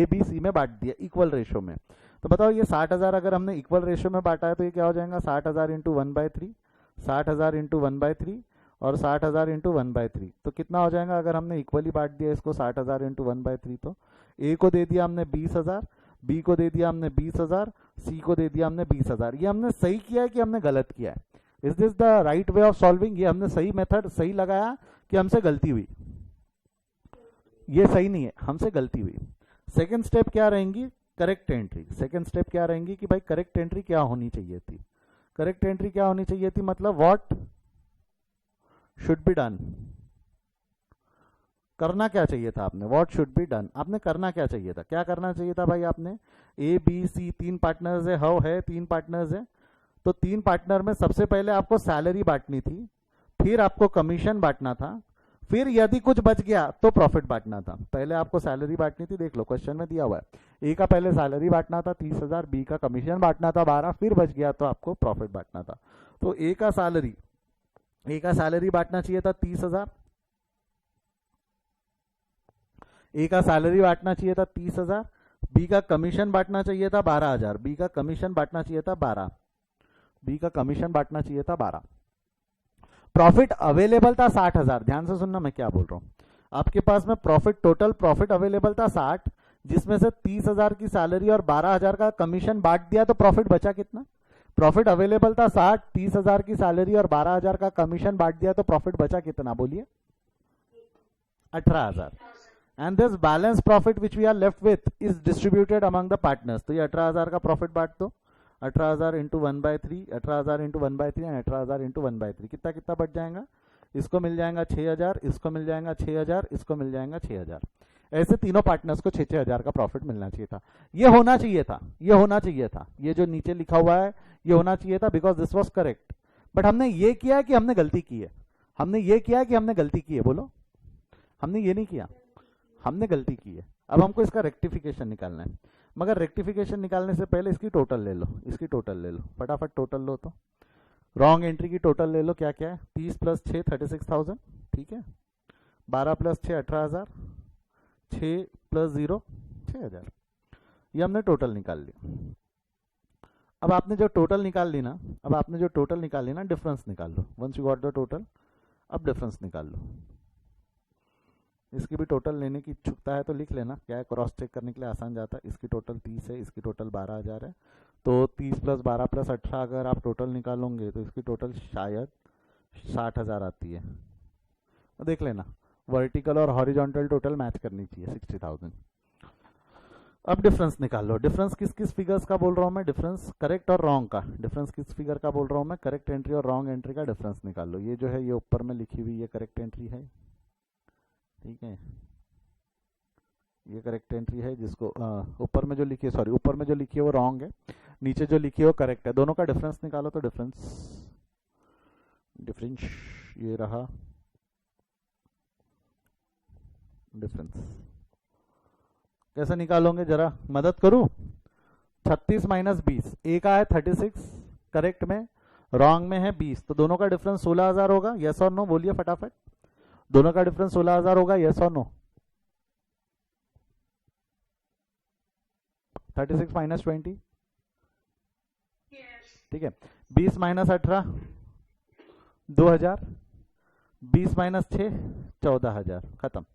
बी सी में बांट दिया इक्वल रेशो में। तो बताओ ये 60,000 अगर हमने इक्वल रेशो में बांटा है तो ये क्या हो जाएगा, 60,000 इंटू 1/3, 60,000 इंटू 1/3 और 60,000 इंटू 1/3। तो कितना हो जाएगा अगर हमने इक्वली बांट दिया इसको 60,000 इंटू 1/3, तो ए को दे दिया हमने 20,000, बी को दे दिया हमने 20,000, सी को दे दिया हमने 20,000। ये हमने सही किया है कि हमने गलत किया है, is this the right way of solving. ये हमने सही मेथड सही लगाया कि हमसे गलती हुई, ये सही नहीं है, हमसे गलती हुई। सेकेंड स्टेप क्या रहेंगी, करेक्ट एंट्री। सेकेंड स्टेप क्या रहेंगी कि भाई करेक्ट एंट्री क्या होनी चाहिए थी, करेक्ट एंट्री क्या होनी चाहिए थी, मतलब व्हाट शुड बी डन, करना क्या चाहिए था आपने, व्हाट शुड बी डन, आपने करना क्या चाहिए था, क्या करना चाहिए था भाई आपने। ए बी सी 3 पार्टनर्स है, हाउ है 3 पार्टनर्स है, तो 3 पार्टनर में सबसे पहले आपको सैलरी बांटनी थी, फिर आपको कमीशन बांटना था, फिर यदि कुछ बच गया तो प्रॉफिट बांटना था। पहले आपको सैलरी बांटनी थी, देख लो क्वेश्चन में दिया हुआ है, ए का पहले सैलरी बांटना था 30,000, बी का कमीशन बांटना था 12, फिर बच गया तो आपको प्रॉफिट बांटना था। तो ए का सैलरी बांटना चाहिए था 30,000, ए का सैलरी बांटना चाहिए था 30,000, बी का कमीशन बांटना चाहिए था 12,000, बी का कमीशन बांटना चाहिए था 12, बी का कमीशन बांटना चाहिए था 12। प्रॉफिट अवेलेबल था 60,000, ध्यान से सुनना मैं क्या बोल रहा हूं। आपके पास में प्रॉफिट, टोटल प्रॉफिट अवेलेबल था 60, जिसमें से 30,000 की सैलरी और 12,000 का कमीशन बांट दिया, तो प्रॉफिट बचा कितना, प्रॉफिट अवेलेबल था 60, 30,000 की सैलरी और 12,000 का कमीशन बांट दिया, तो प्रॉफिट बचा कितना बोलिए, 18,000। And this balance profit which we are left with is distributed among the partners. तो ये 18,000 का प्रॉफिट बांट दो, 18,000 इंटू 1/3, 18,000 इंटू 1/3 एंड 18,000 इंटू 1/3, कितना कितना बच जाएगा? इसको मिल जाएगा 6,000, इसको मिल जाएगा 6,000, इसको मिल जाएगा 6,000। ऐसे तीनों पार्टनर्स को 6,000 का प्रॉफिट मिलना चाहिए था। ये होना चाहिए था, ये होना चाहिए था, ये जो नीचे लिखा हुआ है ये होना चाहिए था, because this was correct. But हमने ये किया है कि हमने गलती की है, हमने ये किया है कि हमने गलती की है। बोलो, हमने ये नहीं किया, हमने गलती की है। अब हमको इसका रेक्टिफिकेशन निकालना है, मगर रेक्टिफिकेशन निकालने से पहले इसकी टोटल ले लो, इसकी टोटल ले लो, फटाफट टोटल लो। तो रॉन्ग एंट्री की टोटल ले लो, क्या क्या है? 30 + 6 36,000, ठीक है। 12 + 6 18,000, 6 + 0 6,000। ये हमने टोटल निकाल ली। अब आपने जो टोटल निकाल ली ना, अब आपने जो टोटल निकाल ली ना, डिफरेंस निकाल लो। Once you got the total, अब डिफरेंस निकाल लो। इसकी भी टोटल लेने की इच्छुकता है तो लिख लेना, क्या है, क्रॉस चेक करने के लिए आसान जाता है। इसकी टोटल 30 है, इसकी टोटल 12,000 है, तो 30 + 12 + 18 अगर आप टोटल निकालोगे तो इसकी टोटल शायद 60,000 आती है। तो देख लेना, वर्टिकल और हॉरिजॉन्टल टोटल मैच करनी चाहिए, 60,000। अब डिफरेंस निकाल लो। डिफरेंस किस किस फिगर्स का बोल रहा हूँ मैं? डिफरेंस करेक्ट और रॉन्ग का। डिफरेंस किस फिगर का बोल रहा हूँ मैं? करेक्ट एंट्री और रॉन्ग एंट्री का डिफरेंस निकाल लो। ये जो है ये ऊपर में लिखी हुई ये करेक्ट एंट्री है, ठीक है, ये करेक्ट एंट्री है। जिसको ऊपर में जो लिखी है, सॉरी ऊपर में जो लिखी है वो रॉन्ग है, नीचे जो लिखी है वो करेक्ट है। दोनों का डिफरेंस निकालो। तो डिफरेंस ये रहा डिफरेंस। कैसे निकालोगे जरा मदद करूं? 36 - 20, ए का है 36 करेक्ट में, रॉन्ग में है 20, तो दोनों का डिफरेंस 16,000 होगा। यस और नो बोलिए फटाफट। दोनों का डिफरेंस 16,000 होगा, यस और नो? 36 - 20, ठीक है। 20 - 18 2,000, 20 - 6 14,000, खत्म।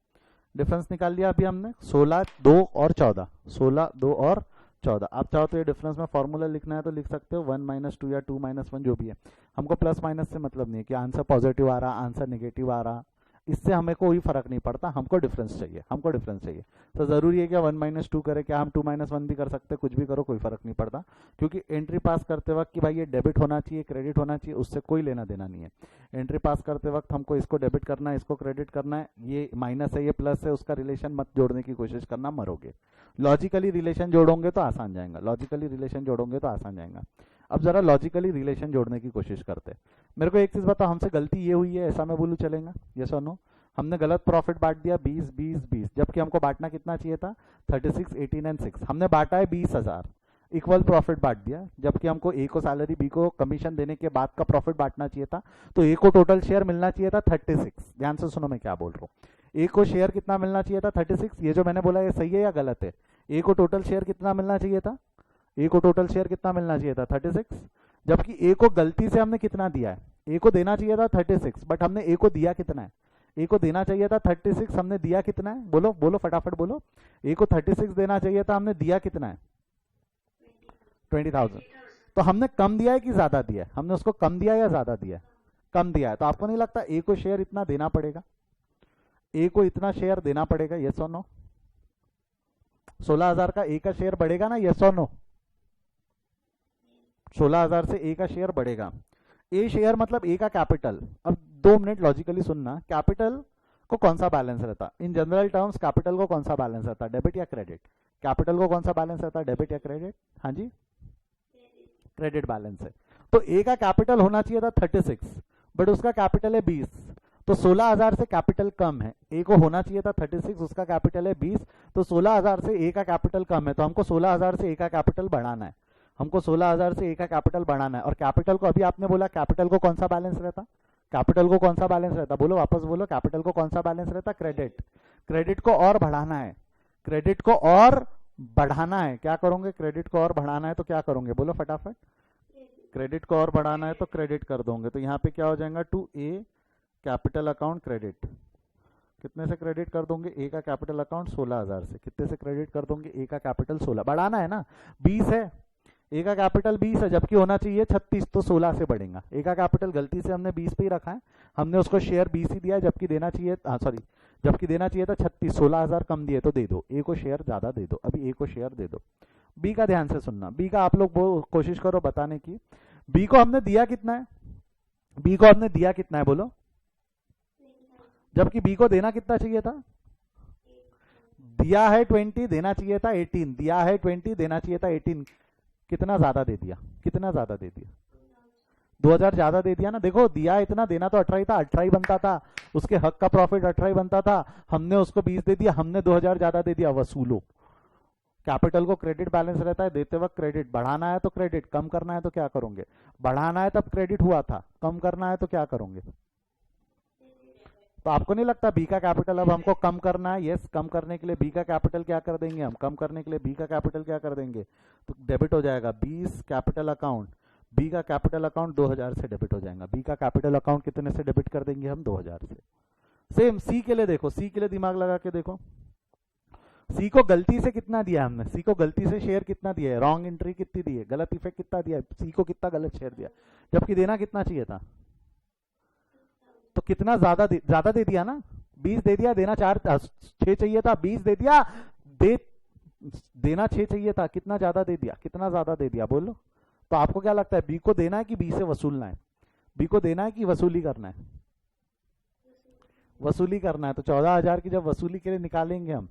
डिफरेंस निकाल लिया अभी हमने, 16 2 और 14, 16 2 और 14। आप चाहो तो ये डिफरेंस में फॉर्मूला लिखना है तो लिख सकते हो, 1 - 2 या 2 - 1 जो भी है। हमको प्लस माइनस से मतलब नहीं है कि आंसर पॉजिटिव आ रहा, आंसर नेगेटिव आ रहा, इससे हमें कोई फर्क नहीं पड़ता। हमको डिफरेंस चाहिए, हमको डिफरेंस चाहिए। तो जरूरी है क्या 1 - 2 करे? क्या हम 2 - 1 भी कर सकते हैं? कुछ भी करो, कोई फर्क नहीं पड़ता, क्योंकि एंट्री पास करते वक्त कि भाई ये डेबिट होना चाहिए, क्रेडिट होना चाहिए, उससे कोई लेना देना नहीं है। एंट्री पास करते वक्त हमको इसको डेबिट करना है, इसको क्रेडिट करना है, ये माइनस है, ये प्लस है, उसका रिलेशन मत जोड़ने की कोशिश करना, मरोगे। लॉजिकली रिलेशन जोड़ोगे तो आसान जाएगा, लॉजिकली रिलेशन जोड़ोगे तो आसान जाएगा। अब जरा लॉजिकली रिलेशन जोड़ने की कोशिश करते हैं। मेरे को एक चीज बताओ, हमसे गलती ये हुई है ऐसा मैं बोलूँ चलेगा? यस और नो? हमने गलत प्रॉफिट बांट दिया 20 20 20, जबकि हमको बांटना कितना चाहिए था? 36 18 एंड 6। हमने बांटा है 20,000, इक्वल प्रॉफिट बांट दिया, जबकि हमको ए को सैलरी, बी को कमीशन देने के बाद का प्रॉफिट बांटना चाहिए था। तो ए को टोटल शेयर मिलना चाहिए था 36। ध्यान से सुनो मैं क्या बोल रहा हूँ। ए को शेयर कितना मिलना चाहिए था? 36। ये जो मैंने बोला ये सही है या गलत है? ए को टोटल शेयर कितना मिलना चाहिए था? ए को टोटल शेयर कितना मिलना चाहिए था? 36, जबकि ए को गलती से हमने कितना दिया है? ए को देना चाहिए था 36, बट हमने ए को दिया कितना है? ए को देना चाहिए था 36, हमने दिया कितना है? बोलो बोलो फटाफट बोलो। ए को 36 देना चाहिए था, हमने दिया कितना है? 20,000। तो हमने कम दिया है कि ज्यादा दिया है? हमने उसको कम दिया या ज्यादा दिया है? कम दिया है। तो आपको नहीं लगता ए को शेयर इतना देना पड़ेगा? ए को इतना शेयर देना पड़ेगा, यस और नो? 16,000 का ए का शेयर बढ़ेगा ना, यस और नो? 16,000 से ए का शेयर बढ़ेगा। ए शेयर मतलब ए का कैपिटल। अब 2 मिनट लॉजिकली सुनना, कैपिटल को कौन सा बैलेंस रहता? इन जनरल टर्म्स कैपिटल को कौन सा बैलेंस रहता? डेबिट या क्रेडिट? कैपिटल को कौन सा बैलेंस रहता? डेबिट या क्रेडिट? हाँ जी, क्रेडिट बैलेंस है। तो ए का कैपिटल होना चाहिए था 36, बट उसका कैपिटल है 20, तो 16,000 से कैपिटल कम है। ए को होना चाहिए था 36, उसका कैपिटल है 20, तो 16,000 से ए का कैपिटल कम है, तो हमको 16,000 से ए का कैपिटल बढ़ाना है। हमको 16,000 से ए का कैपिटल बढ़ाना है। और कैपिटल को अभी आपने बोला, कैपिटल को कौन सा बैलेंस रहता? कैपिटल को कौन सा बैलेंस रहता? बोलो वापस बोलो, कैपिटल को कौन सा बैलेंस रहता? क्रेडिट। क्रेडिट को और बढ़ाना है, क्रेडिट को और बढ़ाना है। क्या करोगे? क्रेडिट को और बढ़ाना है तो क्या करोगे? बोलो फटाफट। क्रेडिट को और बढ़ाना है तो क्रेडिट कर दोगे। तो यहाँ पे क्या हो जाएगा? To A capital account credit. कितने से क्रेडिट कर दोगे? ए का कैपिटल अकाउंट 16,000 से। कितने से क्रेडिट कर दोगे? ए का कैपिटल 16, बढ़ाना है ना, 20 है, ए का कैपिटल 20 है, जबकि होना चाहिए 36, तो 16 से बढ़ेगा। ए का कैपिटल गलती से हमने 20 पे ही रखा है, हमने उसको शेयर 20 ही दिया है, जबकि देना चाहिए, सॉरी जबकि देना चाहिए था 36, 16,000 कम दिए तो दे दो, ए को शेयर ज्यादा दे दो, अभी ए को शेयर दे दो। बी का ध्यान से सुनना, बी का आप लोग कोशिश करो बताने की। बी को हमने दिया कितना है, बी को हमने दिया कितना है बोलो, जबकि बी को देना कितना चाहिए था, दिया है 20, देना चाहिए था 18, दिया है 20, देना चाहिए था 18, कितना ज्यादा दे दिया, कितना ज्यादा दे दिया, 2000 ज्यादा दे दिया ना। देखो दिया इतना, देना तो 18 था, 18 बनता था, उसके हक का प्रॉफिट 18 बनता था, हमने उसको 20 दे दिया, हमने 2000 ज्यादा दे दिया, वसूलो। कैपिटल को क्रेडिट बैलेंस रहता है, देते वक्त क्रेडिट, बढ़ाना है तो क्रेडिट, कम करना है तो क्या करोगे, बढ़ाना है तब क्रेडिट हुआ था, कम करना है तो क्या करोगे। तो आपको नहीं लगता बी का कैपिटल अब हमको कम करना है, यस, कम करने के लिए बी का कैपिटल क्या कर देंगे हम, कम करने के लिए बी का कैपिटल क्या कर देंगे, तो डेबिट हो जाएगा 20 कैपिटल अकाउंट, बी का कैपिटल अकाउंट 2000 से डेबिट हो जाएगा, बी का कैपिटल अकाउंट कितने से डेबिट कर देंगे हम, 2000 से। सेम सी के लिए देखो, सी के लिए दिमाग लगा के देखो, सी को गलती से कितना दिया हमने, सी को गलती से शेयर कितना दिया है, रॉन्ग एंट्री कितनी दी है, गलत इफेक्ट कितना दिया है, सी को कितना गलत शेयर दिया, जबकि देना कितना चाहिए था, तो कितना ज्यादा दे दिया ना, 20 दे दिया, देना 6 चाहिए था, 20 दे दिया, देना 6 चाहिए था, कितना ज्यादा दे दिया, कितना ज्यादा दे दिया बोलो। तो आपको क्या लगता है बी को देना है कि बी से वसूलना है, बी को देना है कि वसूली करना है, वसूली करना है। तो 14,000 की जब वसूली के लिए निकालेंगे हम,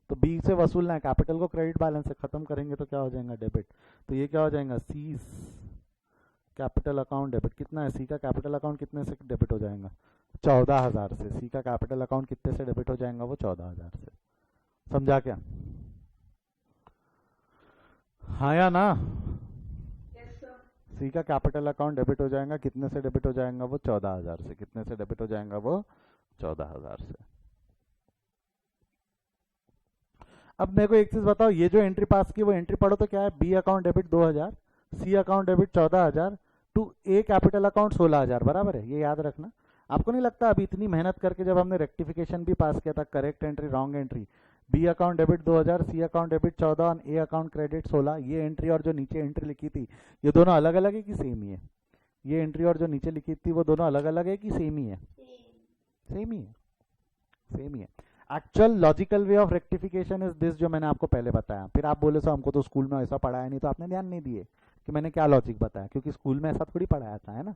तो बी से वसूलना है, कैपिटल को क्रेडिट बैलेंस से खत्म करेंगे तो क्या हो जाएगा, डेबिट। तो ये क्या हो जाएगा, सी कैपिटल अकाउंट डेबिट, कितना है सी का कैपिटल अकाउंट, कितने से डेबिट हो जाएगा, 14,000 से। सी का कैपिटल अकाउंट कितने से डेबिट हो जाएगा, वो 14,000 से। समझा क्या, हाँ या ना। सी का कैपिटल अकाउंट डेबिट हो जाएगा, कितने से डेबिट हो जाएगा वो, 14,000 से। कितने से डेबिट हो जाएगा वो, 14,000 से। अब मेरे को एक चीज बताओ, ये जो एंट्री पास की वो एंट्री पढ़ो तो क्या है, B account debit 2000, C account debit 14,000 to A capital account 16,000, बराबर है, ये याद रखना। आपको नहीं लगता अभी इतनी मेहनत करके जब हमने रेक्टिफिकेशन भी पास किया था, correct entry wrong entry, B account debit 2000, C account debit 14 और ए अकाउंट क्रेडिट 16, ये एंट्री और जो नीचे एंट्री लिखी थी ये दोनों अलग अलग है कि सेम ही है, ये एंट्री और जो नीचे लिखी थी वो दोनों अलग अलग है कि सेम ही है, सेम ही है, सेम ही है। Actual logical way of rectification is this, जो मैंने आपको पहले बताया। फिर आप बोले सो हमको तो स्कूल में ऐसा पढ़ाया नहीं, तो आपने ध्यान नहीं दिए कि मैंने क्या लॉजिक बताया, क्योंकि स्कूल में ऐसा थोड़ी पढ़ाया था, है ना।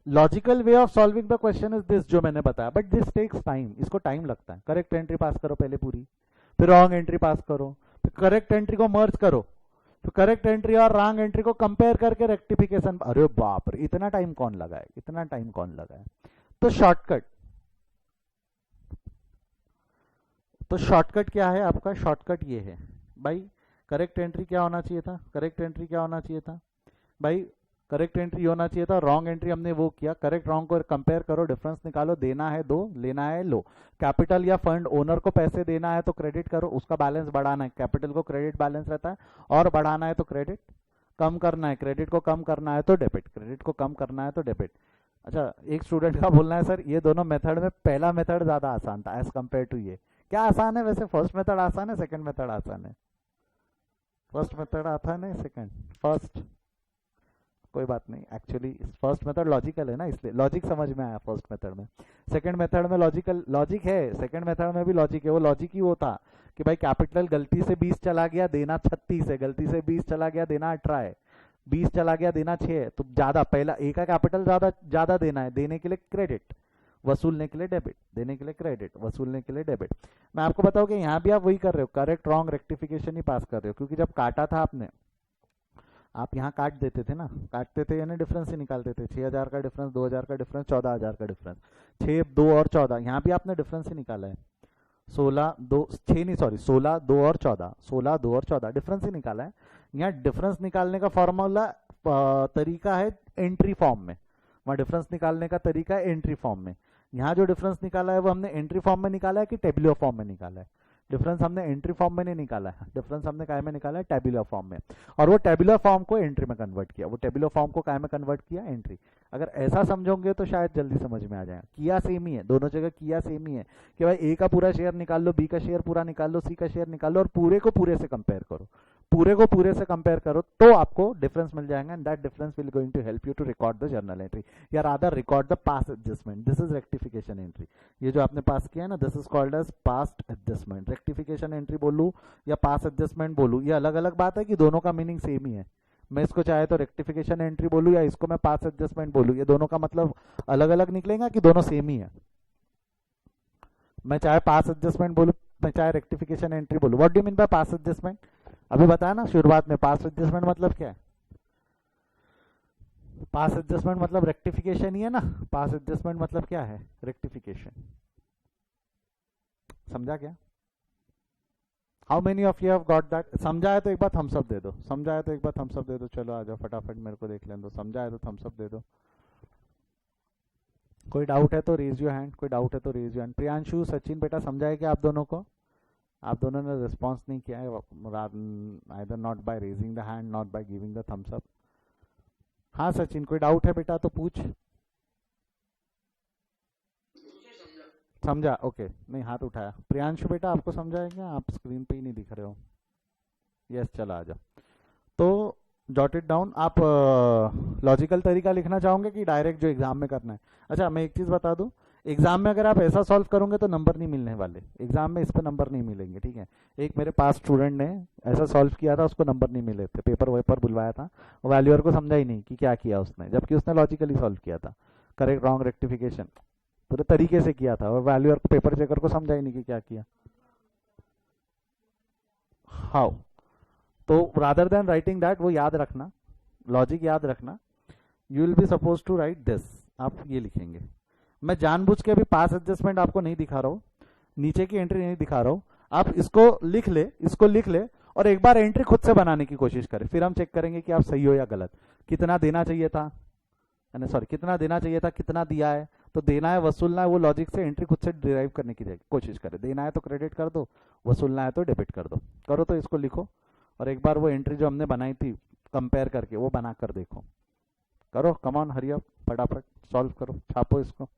Logical way of solving the question is this, जो मैंने बताया, बट दिस टेक्स टाइम, इसको टाइम लगता है। करेक्ट एंट्री पास करो पहले पूरी, फिर रॉन्ग एंट्री पास करो, फिर करेक्ट एंट्री को मर्ज करो, तो करेक्ट एंट्री और रॉन्ग एंट्री को कंपेयर करके रेक्टिफिकेशन। अरे बाप रे, इतना टाइम कौन लगाए, इतना टाइम कौन लगाए। तो शॉर्टकट, तो शॉर्टकट क्या है आपका, शॉर्टकट ये है भाई, करेक्ट एंट्री क्या होना चाहिए था, करेक्ट एंट्री क्या होना चाहिए था भाई, करेक्ट एंट्री होना चाहिए था, रॉन्ग एंट्री हमने वो किया, करेक्ट रॉन्ग को कंपेयर करो, डिफरेंस निकालो, देना है 2, लेना है लो, कैपिटल या फंड ओनर को पैसे देना है तो क्रेडिट करो, उसका बैलेंस बढ़ाना है, कैपिटल को क्रेडिट बैलेंस रहता है, और बढ़ाना है तो क्रेडिट, कम करना है क्रेडिट को, कम करना है तो डेबिट, क्रेडिट को कम करना है तो डेबिट। अच्छा, एक स्टूडेंट का बोलना है सर ये दोनों मेथड में पहला मेथड ज्यादा आसान था एज कम्पेयर टू ये। क्या आसान है वैसे, फर्स्ट मेथड आसान है, सेकंड मेथड आसान है, फर्स्ट मेथड आसान है, सेकंड, फर्स्ट कोई बात नहीं, एक्चुअली फर्स्ट मेथड लॉजिकल है ना, इसलिए लॉजिक समझ में आया फर्स्ट मेथड में। सेकंड मेथड में लॉजिकल लॉजिक है, सेकंड मेथड में भी लॉजिक है। वो लॉजिक ही वो था कि भाई कैपिटल गलती से 20 चला गया, देना 36 है, गलती से 20 चला गया, देना 18 है, 20 चला गया, देना 6 है, तो ज्यादा पहला ए का कैपिटल ज्यादा देना है, देने के लिए क्रेडिट, वसूलने के लिए डेबिट, देने के लिए क्रेडिट, वसूलने के लिए डेबिट। मैं आपको बताऊं कि यहाँ भी आप वही कर रहे हो, करेक्ट रॉन्ग रेक्टिफिकेशन ही पास कर रहे हो, क्योंकि जब काटा था आपने, आप यहाँ काट देते थे ना, काटते थे यानी डिफरेंस ही निकालते थे, 6,000 का डिफरेंस, 2,000 का डिफरेंस, 14,000 का डिफरेंस, 6, 2 और 14, यहाँ भी आपने डिफरेंस ही निकाला है, 16, 2, 6 नहीं सॉरी 16, 2 और 14, 16, 2 और 14 डिफरेंस ही निकाला है। यहाँ डिफरेंस निकालने का फॉर्मूला तरीका है एंट्री फॉर्म में, वहाँ डिफरेंस निकालने का तरीका है एंट्री फॉर्म में। यहाँ जो डिफरेंस निकाला है वो हमने एंट्री फॉर्म में निकाला है कि टेबुलर फॉर्म में निकाला है, डिफरेंस हमने एंट्री फॉर्म में नहीं निकाला है, डिफरेंस हमने काय में निकाला है, टेबुलर फॉर्म में, और वो टेबुलर फॉर्म को एंट्री में कन्वर्ट किया, वो टेबुलर फॉर्म को काय में कन्वर्ट किया, एंट्री। अगर ऐसा समझोगे तो शायद जल्दी समझ में आ जाएगा। किया सेम ही है, दोनों जगह किया सेम ही है कि भाई ए का पूरा शेयर निकाल लो, बी का शेयर पूरा निकाल लो, सी का शेयर निकाल लो, और पूरे को पूरे से कंपेयर करो, पूरे को पूरे से कंपेयर करो तो आपको डिफरेंस मिल जाएगा, and that difference will going to help you to record the journal entry, या rather record the past adjustment. This is rectification entry. ये जो आपने पास किया है ना, this is called as past adjustment. Rectification entry बोलूँ या pass adjustment बोलूँ, ये अलग अलग बात है कि दोनों का मीनिंग सेम ही है. मैं इसको चाहे तो रेक्टिफिकेशन एंट्री बोलूँ या इसको मैं पास एडजस्टमेंट बोलूँ, ये दोनों का मतलब अलग अलग निकलेगा कि दोनों सेम ही है. मैं चाहे पास एडजस्टमेंट बोलूँ, मैं चाहे रेक्टिफिकेशन एंट्री बोलूँ. What do you mean by pass adjustment? अभी बताया ना शुरुआत में, पास एडजस्टमेंट मतलब क्या है. पास एडजस्टमेंट मतलब रेक्टिफिकेशन ही है ना. पास एडजस्टमेंट मतलब क्या है, रेक्टिफिकेशन. समझा क्या? How many of you have got that? समझा है तो एक बार थम्स अप दे दो. समझा है तो एक बार थम्स अप दे दो. चलो आ जाओ फटाफट, मेरे को देख लेने दो. समझा है तो थम्स अप दे दो. कोई डाउट है तो रेज योर हैंड. कोई डाउट है तो raise your hand. Priyanshu, Sachin बेटा समझा है क्या आप दोनों को? आप दोनों ने रिस्पॉन्स नहीं किया है, either not by raising the hand, not by giving the thumbs up. हाँ सचिन, कोई डाउट है बेटा तो पूछ. समझा? ओके. नहीं, हाथ उठाया. प्रियांशु बेटा आपको समझा है क्या? आप स्क्रीन पे ही नहीं दिख रहे हो. यस, चला आ जाओ. तो जॉट इट डाउन. आप लॉजिकल तरीका लिखना चाहोगे कि डायरेक्ट जो एग्जाम में करना है? अच्छा, मैं एक चीज़ बता दूं, एग्जाम में अगर आप ऐसा सॉल्व करोगे तो नंबर नहीं मिलने वाले. एग्जाम में इस पर नंबर नहीं मिलेंगे, ठीक है. एक मेरे पास स्टूडेंट ने ऐसा सॉल्व किया था, उसको नंबर नहीं मिले थे. पेपर वेपर बुलवाया था, वैल्यूअर को समझा ही नहीं कि क्या किया उसने, जबकि उसने लॉजिकली सॉल्व किया था. करेक्ट रॉन्ग रेक्टिफिकेशन पूरे तरीके से किया था, और वैल्यूअर को, पेपर चेकर को समझा ही नहीं कि क्या किया. हाउ? तो रादर देन राइटिंग दैट, वो याद रखना, लॉजिक याद रखना. You will be suppose to write this. आप ये लिखेंगे. मैं जानबूझ के अभी पास एडजस्टमेंट आपको नहीं दिखा रहा हूँ, नीचे की एंट्री नहीं दिखा रहा हूँ. आप इसको लिख ले, इसको लिख ले, और एक बार एंट्री खुद से बनाने की कोशिश करें. फिर हम चेक करेंगे कि आप सही हो या गलत. कितना देना चाहिए था, सॉरी, कितना देना चाहिए था, कितना दिया है, तो देना है वसूलना है, वो लॉजिक से एंट्री खुद से डिराइव करने की कोशिश करें. देना है तो क्रेडिट कर दो, वसूलना है तो डेबिट कर दो. करो तो इसको लिखो, और एक बार वो एंट्री जो हमने बनाई थी कंपेयर करके, वो बना कर देखो. करो, कम ऑन, हरी अप, फटाफट सॉल्व करो, छापो इसको.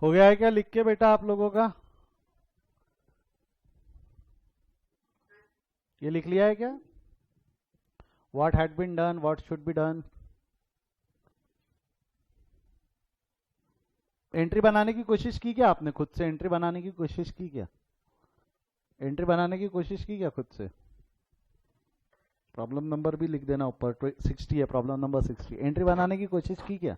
हो गया है क्या लिख के बेटा आप लोगों का? ये लिख लिया है क्या? What had been done, what should be done? Entry बनाने की कोशिश की क्या आपने? खुद से एंट्री बनाने की कोशिश की क्या? एंट्री बनाने की कोशिश की क्या खुद से? प्रॉब्लम नंबर भी लिख देना ऊपर, 60 है प्रॉब्लम नंबर 60। एंट्री बनाने की कोशिश की क्या?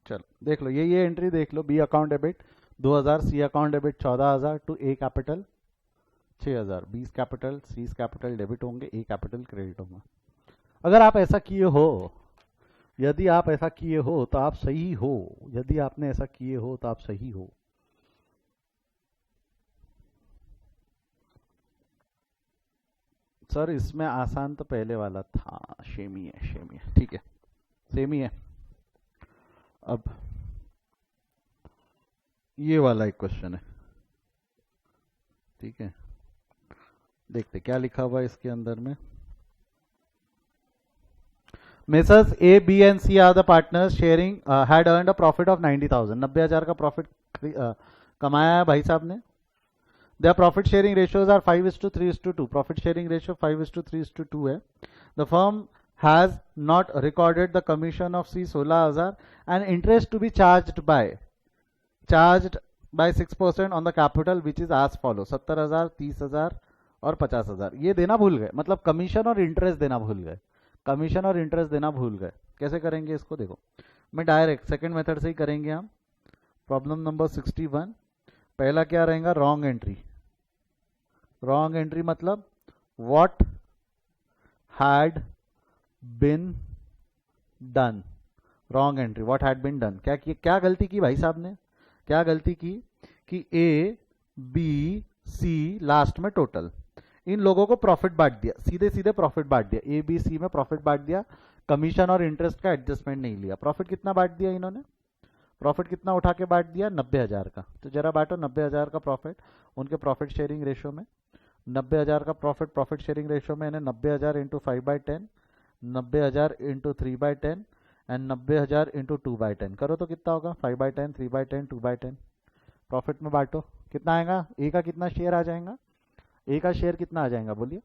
चलो देख लो, ये एंट्री देख लो। B account debit 2000, C account debit 14000 to A capital 6000। B capital C capital debit होंगे, ए कैपिटल क्रेडिट होंगे। अगर आप ऐसा किए हो, यदि आप ऐसा किए हो तो आप सही हो। यदि आपने ऐसा किए हो तो आप सही हो। सर इसमें आसान तो पहले वाला था, सेम ही है, सेम ही है, ठीक है, सेम ही है। अब ये वाला एक क्वेश्चन है, ठीक है, देखते क्या लिखा हुआ है इसके अंदर में। Messrs A B and C are the partners sharing had earned a profit of 90,000। 90,000 का प्रॉफिट कमाया है भाई साहब ने। Their profit sharing ratios are 5:3:2. Profit sharing ratio 5:3:2 है। The firm has not recorded the commission of C 16,000 and interest to be charged by 6% on the capital which is as follow 70,000, 30,000 और 50,000। ये देना भूल गए, मतलब कमीशन और interest देना भूल गए। कमीशन और इंटरेस्ट देना भूल गए। कैसे करेंगे इसको? देखो, मैं डायरेक्ट सेकंड मेथड से ही करेंगे हम। प्रॉब्लम नंबर 61, पहला क्या रहेगा? Wrong entry. रॉन्ग एंट्री मतलब what had been done. Wrong entry, what had been done. क्या गलती की भाई साहब ने? क्या गलती की कि ए बी सी लास्ट में टोटल, इन लोगों को प्रॉफिट बांट दिया, सीधे सीधे प्रॉफिट बांट दिया। ए बी सी में प्रॉफिट बांट दिया, कमीशन और इंटरेस्ट का एडजस्टमेंट नहीं लिया। प्रॉफिट कितना बांट दिया इन्होंने? प्रॉफिट कितना उठा के बांट दिया? 90,000 का। तो जरा बांटो 90,000 का प्रॉफिट उनके प्रॉफिट शेयरिंग रेशियो में। 90,000 का प्रॉफिट प्रॉफिट शेयरिंग रेशियो में, 90,000 इंटू 5/10, 90,000 इंटू 3/10 एंड 90,000 इंटू 2/10। करो तो कितना होगा? 5/10, 3/10, 2/10। प्रॉफिट में बांटो, कितना आएगा? ए का कितना शेयर आ जाएगा? ए का शेयर कितना आ जाएगा बोलिए?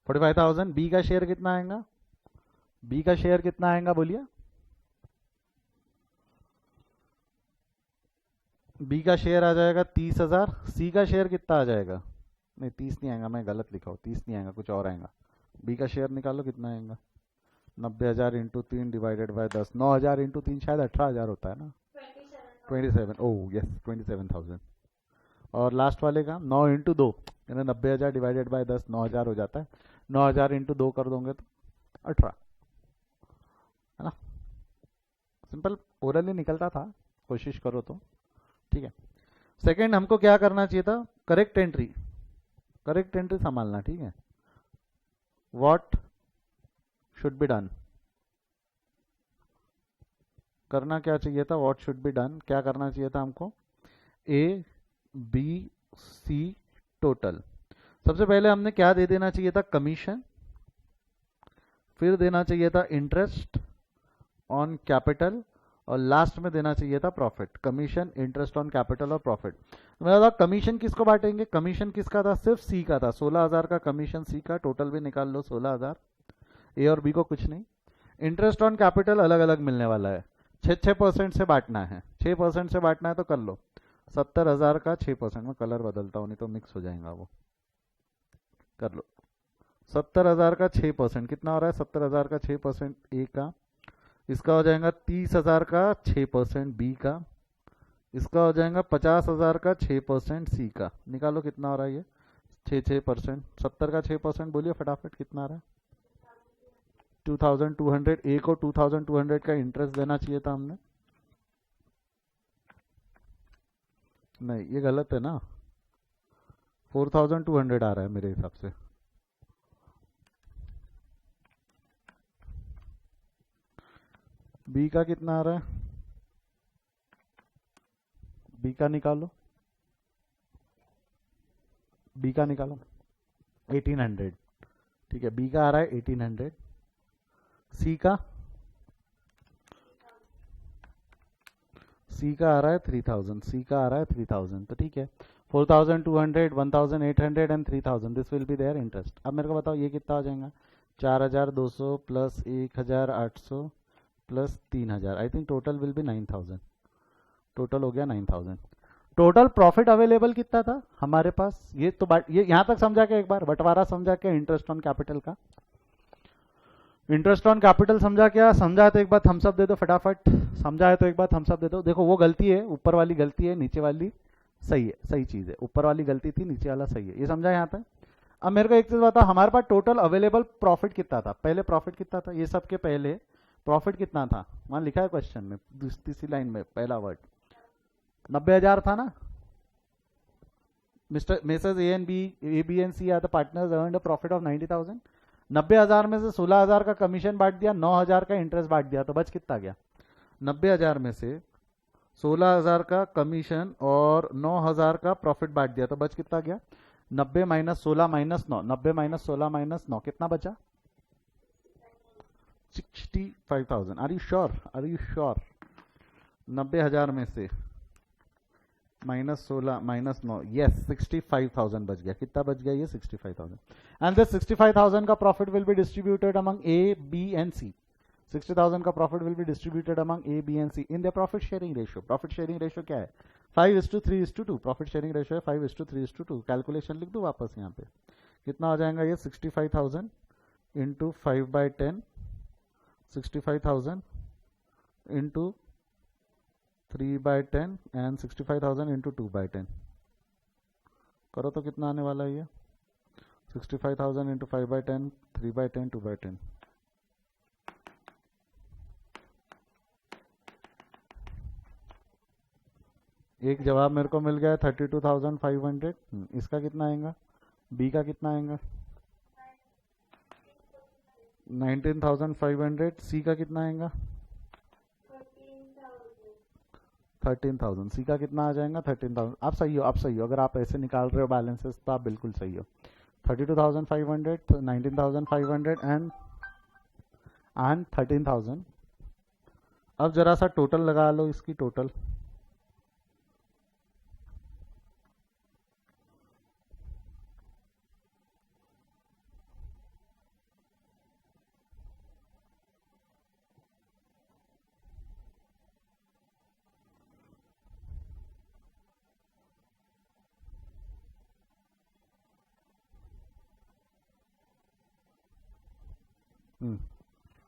45,000। बी का शेयर कितना आएगा? बी का शेयर कितना आएगा बोलिए? बी का शेयर आ जाएगा 30,000। सी का शेयर कितना आ जाएगा? नहीं 30 नहीं आएगा, मैं गलत लिखा हूँ, 30 नहीं आएगा, कुछ और आएगा। बी का शेयर निकालो कितना आएगा? 90,000 इंटू 3 डिवाइडेड बाय 10। 9,000 इंटू 3 शायद 18,000 होता है ना? 27। Oh yes, 27,000। और लास्ट वाले का 9 इंटू 2, यानी 90,000 डिवाइडेड बाय 10, 9,000 हो जाता है। 9,000 इंटू 2 कर दोगे तो 18, है ना? सिंपल ओरली निकलता था, कोशिश करो तो, ठीक है। सेकंड, हमको क्या करना चाहिए था? करेक्ट एंट्री, करेक्ट एंट्री संभालना, ठीक है। व्हाट शुड बी डन, करना क्या चाहिए था? व्हाट शुड बी डन, क्या करना चाहिए था हमको? A B C total. सबसे पहले हमने क्या दे देना चाहिए था? कमीशन। फिर देना चाहिए था इंटरेस्ट ऑन कैपिटल, और लास्ट में देना चाहिए था profit. Commission, interest on capital और प्रॉफिट। मतलब कमीशन किसको बांटेंगे? कमीशन किसका था? सिर्फ सी का था। 16,000 का कमीशन सी का, टोटल भी निकाल लो 16,000। ए और बी को कुछ नहीं। इंटरेस्ट ऑन कैपिटल अलग अलग मिलने वाला है, 6% से बांटना है। 6% से बांटना है तो कर लो। 70,000 का 6%, में कलर बदलता हूँ नहीं तो मिक्स हो जाएगा वो। कर लो 70,000 का 6%, कितना हो रहा है? 70,000 का 6% ए का। इसका हो जाएगा 30,000 का 6% बी का। इसका हो जाएगा 50,000 का 6% सी का। निकालो कितना हो रहा है ये? 6%। 70 का 6% बोलिए फटाफट, कितना आ रहा है? 2,200। ए को 2,200 का इंटरेस्ट देना चाहिए था हमने। नहीं ये गलत है ना, 4,200 आ रहा है मेरे हिसाब से। बी का कितना आ रहा है? बी का निकालो, बी का निकालो 1,800। ठीक है, बी का आ रहा है 1800, सी का आ रहा है 3000, सी का आ रहा है 3000, तो ठीक है 4200, 1800 and 3000, this will be their interest. अब मेरे को बताओ ये कितना हो जाएगा, 4200 plus 1800 plus 3000, I think total will be 9000, total हो गया 9000। टोटल प्रॉफिट अवेलेबल कितना था हमारे पास, ये तो ये यहां तक समझा के, एक बार बंटवारा समझा के इंटरेस्ट ऑन कैपिटल का, इंटरेस्ट ऑन कैपिटल समझा क्या, समझा है तो एक बार थम्स अप दे दो फटाफट, समझा है तो एक बार थम्स अप दे दो। देखो वो गलती है, ऊपर वाली गलती है, नीचे वाली सही है, सही चीज है, ऊपर वाली गलती थी, नीचे वाला सही है, ये समझा यहाँ तक। अब मेरे को एक चीज बताओ, हमारे पास टोटल अवेलेबल प्रॉफिट कितना था, पहले प्रॉफिट कितना था, ये सब के पहले प्रॉफिट कितना था, वहां लिखा है क्वेश्चन में तीसरी लाइन में पहला वर्ड 90,000 था ना। Mister Messrs A B and C are the partners earned a profit of 90,000। 90,000 में से 16,000 का कमीशन बांट दिया, 9,000 का इंटरेस्ट बांट दिया, तो बच कितना गया, 90,000 में से 16,000 का कमीशन और 9,000 का प्रॉफिट बांट दिया, तो बच कितना गया, 90 माइनस 16 माइनस 9, 90 माइनस 16 माइनस 9 कितना बचा, 65,000। Are you sure, are you sure, 90,000 में से माइनस 16 माइनस 9, यस 65,000 बच गया, कितना बच गया, ये 65,000। एंड दिस 65,000 का profit will be distributed among A B and C, 60,000 का profit will be distributed among A B and C in the profit sharing ratio. Profit sharing ratio क्या है, 5:3:2, प्रॉफिट शेयरिंग रेशियो है 5:3:2। Calculation लिख दूं वापस यहाँ पे, कितना हो जाएगा ये 65,000 इंटू 5/10, 65,000 इंटू 3/10 एंड 65,000 इंटू 2/10, करो तो कितना आने वाला है ये, 65,000 इंटू 5/10, 3/10, 2/10, एक जवाब मेरे को मिल गया 32,500। इसका कितना आएगा, बी का कितना आएगा 19,500, सी का कितना आएगा 13,000, सी का कितना आ जाएगा 13,000। आप सही हो, आप सही हो, अगर आप ऐसे निकाल रहे हो बैलेंसेस तो आप बिल्कुल सही हो। 32,500, 19,500 एंड 13,000। अब जरा सा टोटल लगा लो इसकी, टोटल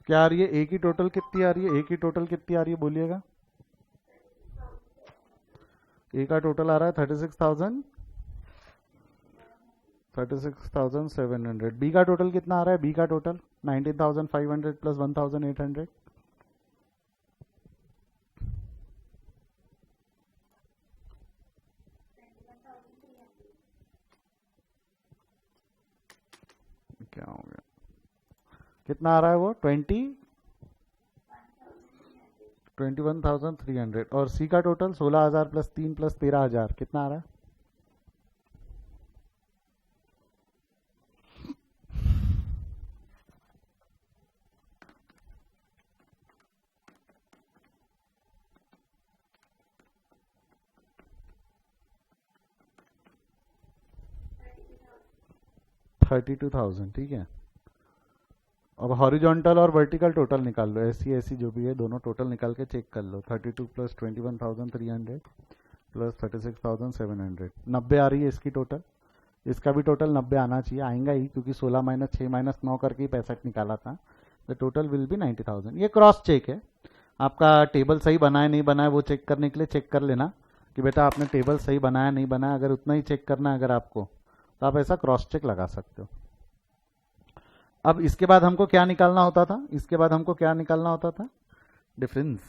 क्या आ रही है, ए की टोटल कितनी आ रही है, ए की टोटल कितनी आ रही है बोलिएगा, ए का टोटल आ रहा है 36,700। बी का टोटल कितना आ रहा है, बी का टोटल 19,500 प्लस 1,800, क्या हो गया, कितना आ रहा है वो 21,300। और सी का टोटल 16,000 प्लस 3 प्लस 13,000 कितना आ रहा है, $32,000। ठीक है, अब हॉरिजॉन्टल और वर्टिकल टोटल निकाल लो, ऐसी ऐसी जो भी है दोनों टोटल निकाल के चेक कर लो। 32 प्लस 21,300 प्लस 36,700, 90 आ रही है इसकी टोटल, इसका भी टोटल 90 आना चाहिए, आएगा ही क्योंकि 16 माइनस 6 माइनस 9 करके ही 65 निकाला था। The total will be 90,000। ये क्रॉस चेक है, आपका टेबल सही बनाया नहीं बनाया वो चेक करने के लिए चेक कर लेना कि बेटा आपने टेबल सही बनाया नहीं बनाया, अगर उतना ही चेक करना है अगर आपको, तो आप ऐसा क्रॉस चेक लगा सकते हो। अब इसके बाद हमको क्या निकालना होता था, इसके बाद हमको क्या निकालना होता था, डिफरेंस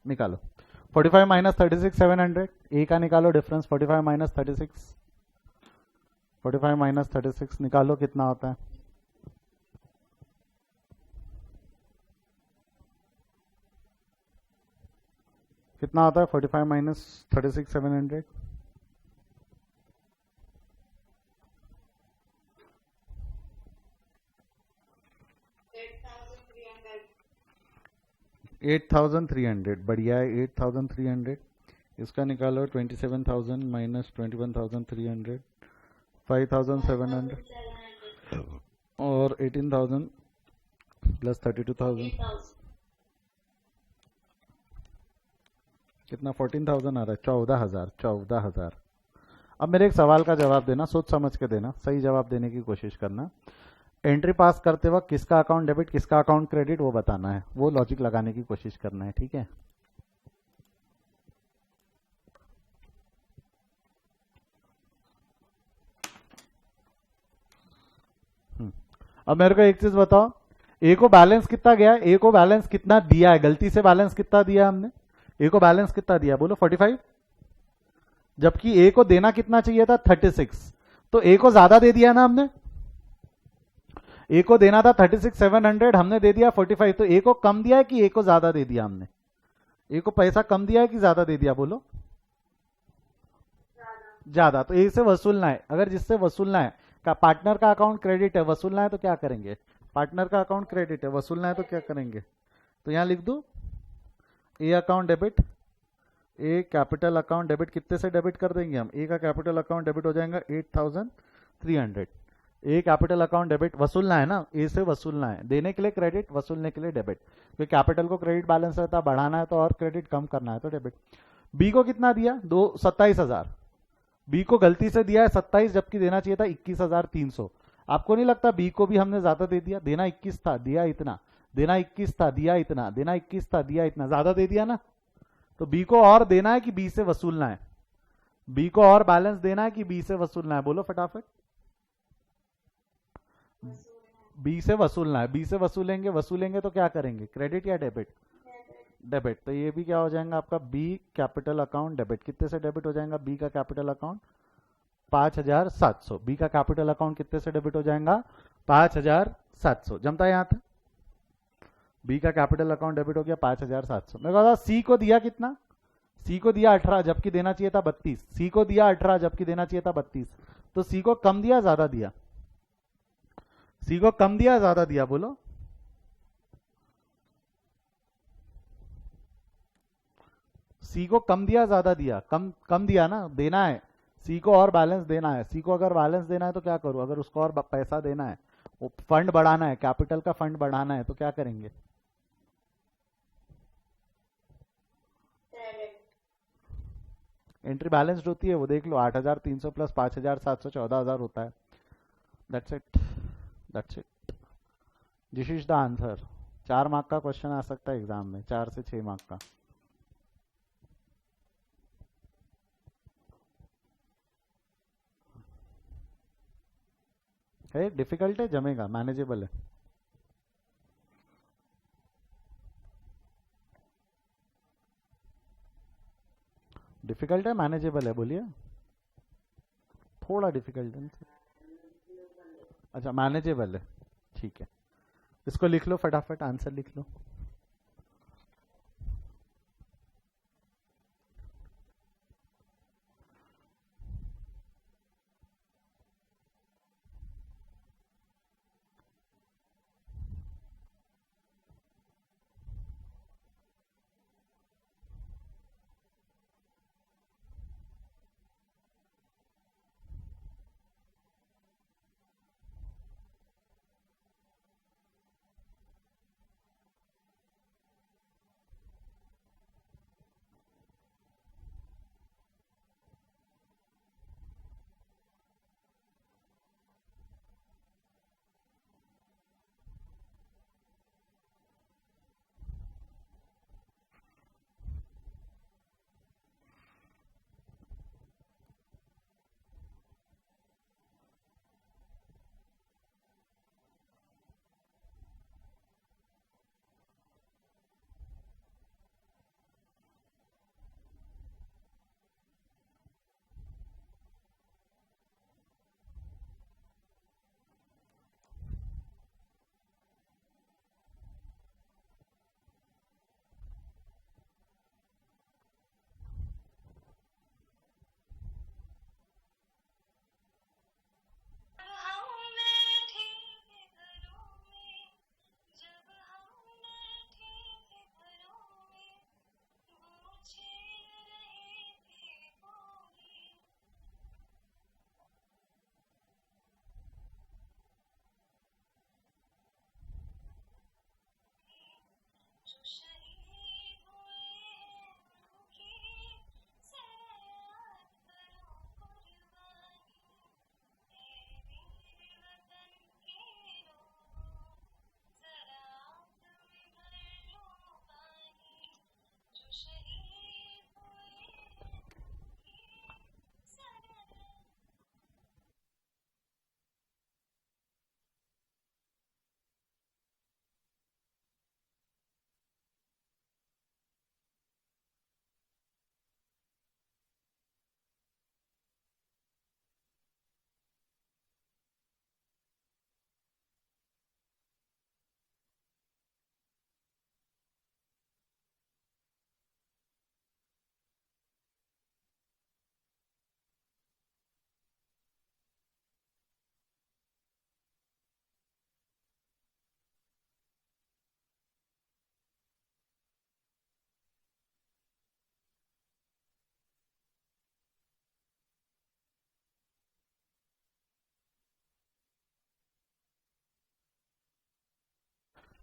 निकालो। 45 माइनस 36,700, ए का निकालो डिफरेंस, 45 माइनस 36, 45 माइनस 36 निकालो कितना होता है, कितना होता है 45 माइनस 36,700, 8,300 बढ़िया है। 8,300 इसका निकालो। 27,000 माइनस 21,300 5,700 और 18,000 प्लस 32,000 कितना 14,000 आ रहा है। 14,000 14,000। अब मेरे एक सवाल का जवाब देना, सोच समझ के देना, सही जवाब देने की कोशिश करना। एंट्री पास करते वक्त किसका अकाउंट डेबिट किसका अकाउंट क्रेडिट वो बताना है, वो लॉजिक लगाने की कोशिश करना है, ठीक है। अब मेरे को एक चीज बताओ, ए को बैलेंस कितना गया है, ए को बैलेंस कितना दिया है, गलती से बैलेंस कितना दिया हमने, ए को बैलेंस कितना दिया बोलो 45, जबकि ए को देना कितना चाहिए था 36, तो ए को ज्यादा दे दिया ना हमने। ए को देना था 36,700, हमने दे दिया 45, तो ए को कम दिया है कि ए को ज्यादा दे दिया हमने। ए को पैसा कम दिया है कि ज्यादा दे दिया बोलो, ज्यादा। तो ए से वसूलना है, अगर जिससे वसूलना है का पार्टनर का अकाउंट क्रेडिट है, वसूलना है तो क्या करेंगे, पार्टनर का अकाउंट क्रेडिट है, वसूलना है तो क्या करेंगे, तो यहां लिख दू ए account debit, A capital account debit, कितने से डेबिट कर देंगे हम, ए का कैपिटल अकाउंट डेबिट हो जाएगा 8,300। ए कैपिटल अकाउंट डेबिट, वसूलना है ना, ए से वसूलना है, देने के लिए क्रेडिट, वसूलने के लिए डेबिट, क्योंकि कैपिटल को क्रेडिट बैलेंस रहता है, बढ़ाना है तो और क्रेडिट, कम करना है तो डेबिट। बी को कितना दिया 27,000, बी को गलती से दिया है 27, जबकि देना चाहिए था 21,300। आपको नहीं लगता बी को भी हमने ज्यादा दे दिया, देना 21 था दिया इतना, देना 21 था दिया इतना, देना 21 था दिया इतना, ज्यादा दे दिया ना। तो बी को और देना है कि बी से वसूलना है, बी को और बैलेंस देना है कि बी से वसूलना है, बोलो फटाफट। बी से वसूलना है, बी से वसूलेंगे, वसूलेंगे तो क्या करेंगे, क्रेडिट या डेबिट, डेबिट। तो ये भी क्या हो जाएगा आपका बी कैपिटल अकाउंट डेबिट, कितने से डेबिट हो जाएगा बी का कैपिटल अकाउंट 5,700, बी का कैपिटल अकाउंट कितने से डेबिट हो जाएगा 5,700, जमता है यहां तक। बी का कैपिटल अकाउंट डेबिट हो गया 5,700। मैं कहता सी को दिया कितना, सी को दिया 18 जबकि देना चाहिए था 32, सी को दिया 18 जबकि देना चाहिए था 32, तो सी को कम दिया ज्यादा दिया, सी को कम दिया ज्यादा दिया बोलो, सी को कम दिया ज्यादा दिया, कम कम दिया ना, देना है सी को और बैलेंस देना है। सी को अगर बैलेंस देना है तो क्या करूं, अगर उसको और पैसा देना है, वो फंड बढ़ाना है, कैपिटल का फंड बढ़ाना है, तो क्या करेंगे, एंट्री बैलेंस्ड होती है वो देख लो, 8,300 प्लस 5,700 14,000 होता है। That's it, that's it, this is the answer. 4 mark का क्वेश्चन आ सकता है एग्जाम में, 4 से 6 मार्क का। है डिफिकल्ट है, जमेगा, मैनेजेबल है। डिफिकल्ट है मैनेजेबल है, बोलिए, थोड़ा डिफिकल्ट है, अच्छा मैनेजेबल है, ठीक है। इसको लिख लो फटाफट, आंसर लिख लो।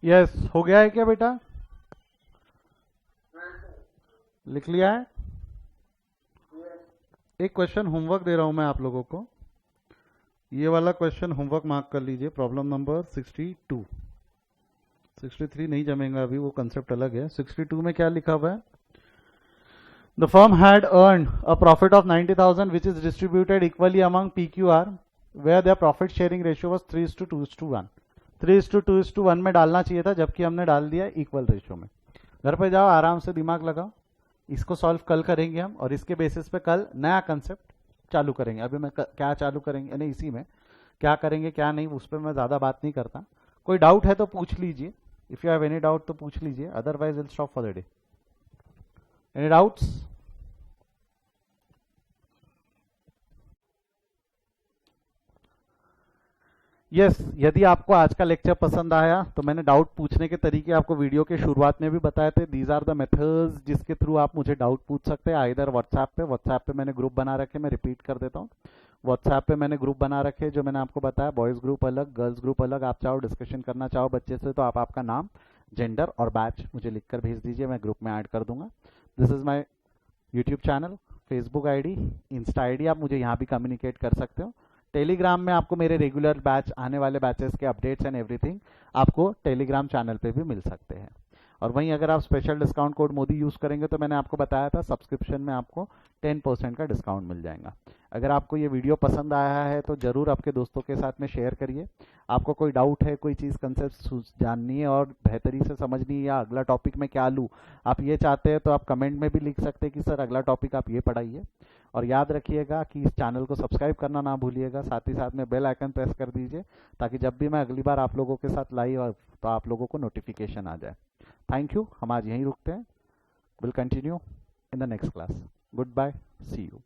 यस हो गया है क्या बेटा? लिख लिया है? एक क्वेश्चन होमवर्क दे रहा हूं मैं आप लोगों को, ये वाला क्वेश्चन होमवर्क मार्क कर लीजिए। Problem number 62। 63 नहीं जमेगा अभी, वो कंसेप्ट अलग है। 62 में क्या लिखा हुआ है? The firm had earn a profit of 90,000 which is distributed equally among PQR where their profit sharing ratio was 3:2:1। 3:2:1 में डालना चाहिए था, जबकि हमने डाल दिया इक्वल रेशियो में। घर पे जाओ, आराम से दिमाग लगाओ, इसको सॉल्व कल करेंगे हम, और इसके बेसिस पे कल नया कंसेप्ट चालू करेंगे। अभी मैं क्या चालू करेंगे, नहीं इसी में क्या करेंगे क्या नहीं, उस पर मैं ज़्यादा बात नहीं करता। कोई डाउट है तो पूछ लीजिए, if you have any doubt तो पूछ लीजिए, otherwise will stop for the day. Any doubts? Yes यदि आपको आज का लेक्चर पसंद आया तो मैंने डाउट पूछने के तरीके आपको वीडियो के शुरुआत में भी बताए थे। दीज आर द मेथड्स जिसके थ्रू आप मुझे डाउट पूछ सकते हैं। इधर व्हाट्सएप पे मैंने ग्रुप बना रखे, मैं रिपीट कर देता हूँ। व्हाट्सएप पे मैंने ग्रुप बना रखे, जो मैंने आपको बताया, बॉयज़ ग्रुप अलग, गर्ल्स ग्रुप अलग। आप चाहो डिस्कशन करना चाहो बच्चे से तो आप आपका नाम, जेंडर और बैच मुझे लिख कर भेज दीजिए, मैं ग्रुप में ऐड कर दूंगा। This is my YouTube channel, Facebook ID, Insta ID, आप मुझे यहाँ भी कम्युनिकेट कर सकते हो। टेलीग्राम में आपको मेरे रेगुलर बैच, आने वाले बैचेस के अपडेट्स एंड एवरीथिंग आपको टेलीग्राम चैनल पे भी मिल सकते हैं। और वहीं अगर आप special discount code Modi use करेंगे तो मैंने आपको बताया था सब्सक्रिप्शन में आपको 10% का डिस्काउंट मिल जाएगा। अगर आपको ये वीडियो पसंद आया है तो ज़रूर आपके दोस्तों के साथ में शेयर करिए। आपको कोई डाउट है, कोई चीज़ कंसेप्ट जाननी है और बेहतरी से समझनी है, या अगला टॉपिक में क्या लूँ आप ये चाहते हैं, तो आप कमेंट में भी लिख सकते हैं कि सर अगला टॉपिक आप ये पढ़ाइए। और याद रखिएगा कि इस चैनल को सब्सक्राइब करना ना भूलिएगा, साथ ही साथ में बेल आइकन प्रेस कर दीजिए, ताकि जब भी मैं अगली बार आप लोगों के साथ लाइव तो आप लोगों को नोटिफिकेशन आ जाए। थैंक यू, हम आज यहीं रुकते हैं। Will continue in the next class. Good bye, see you.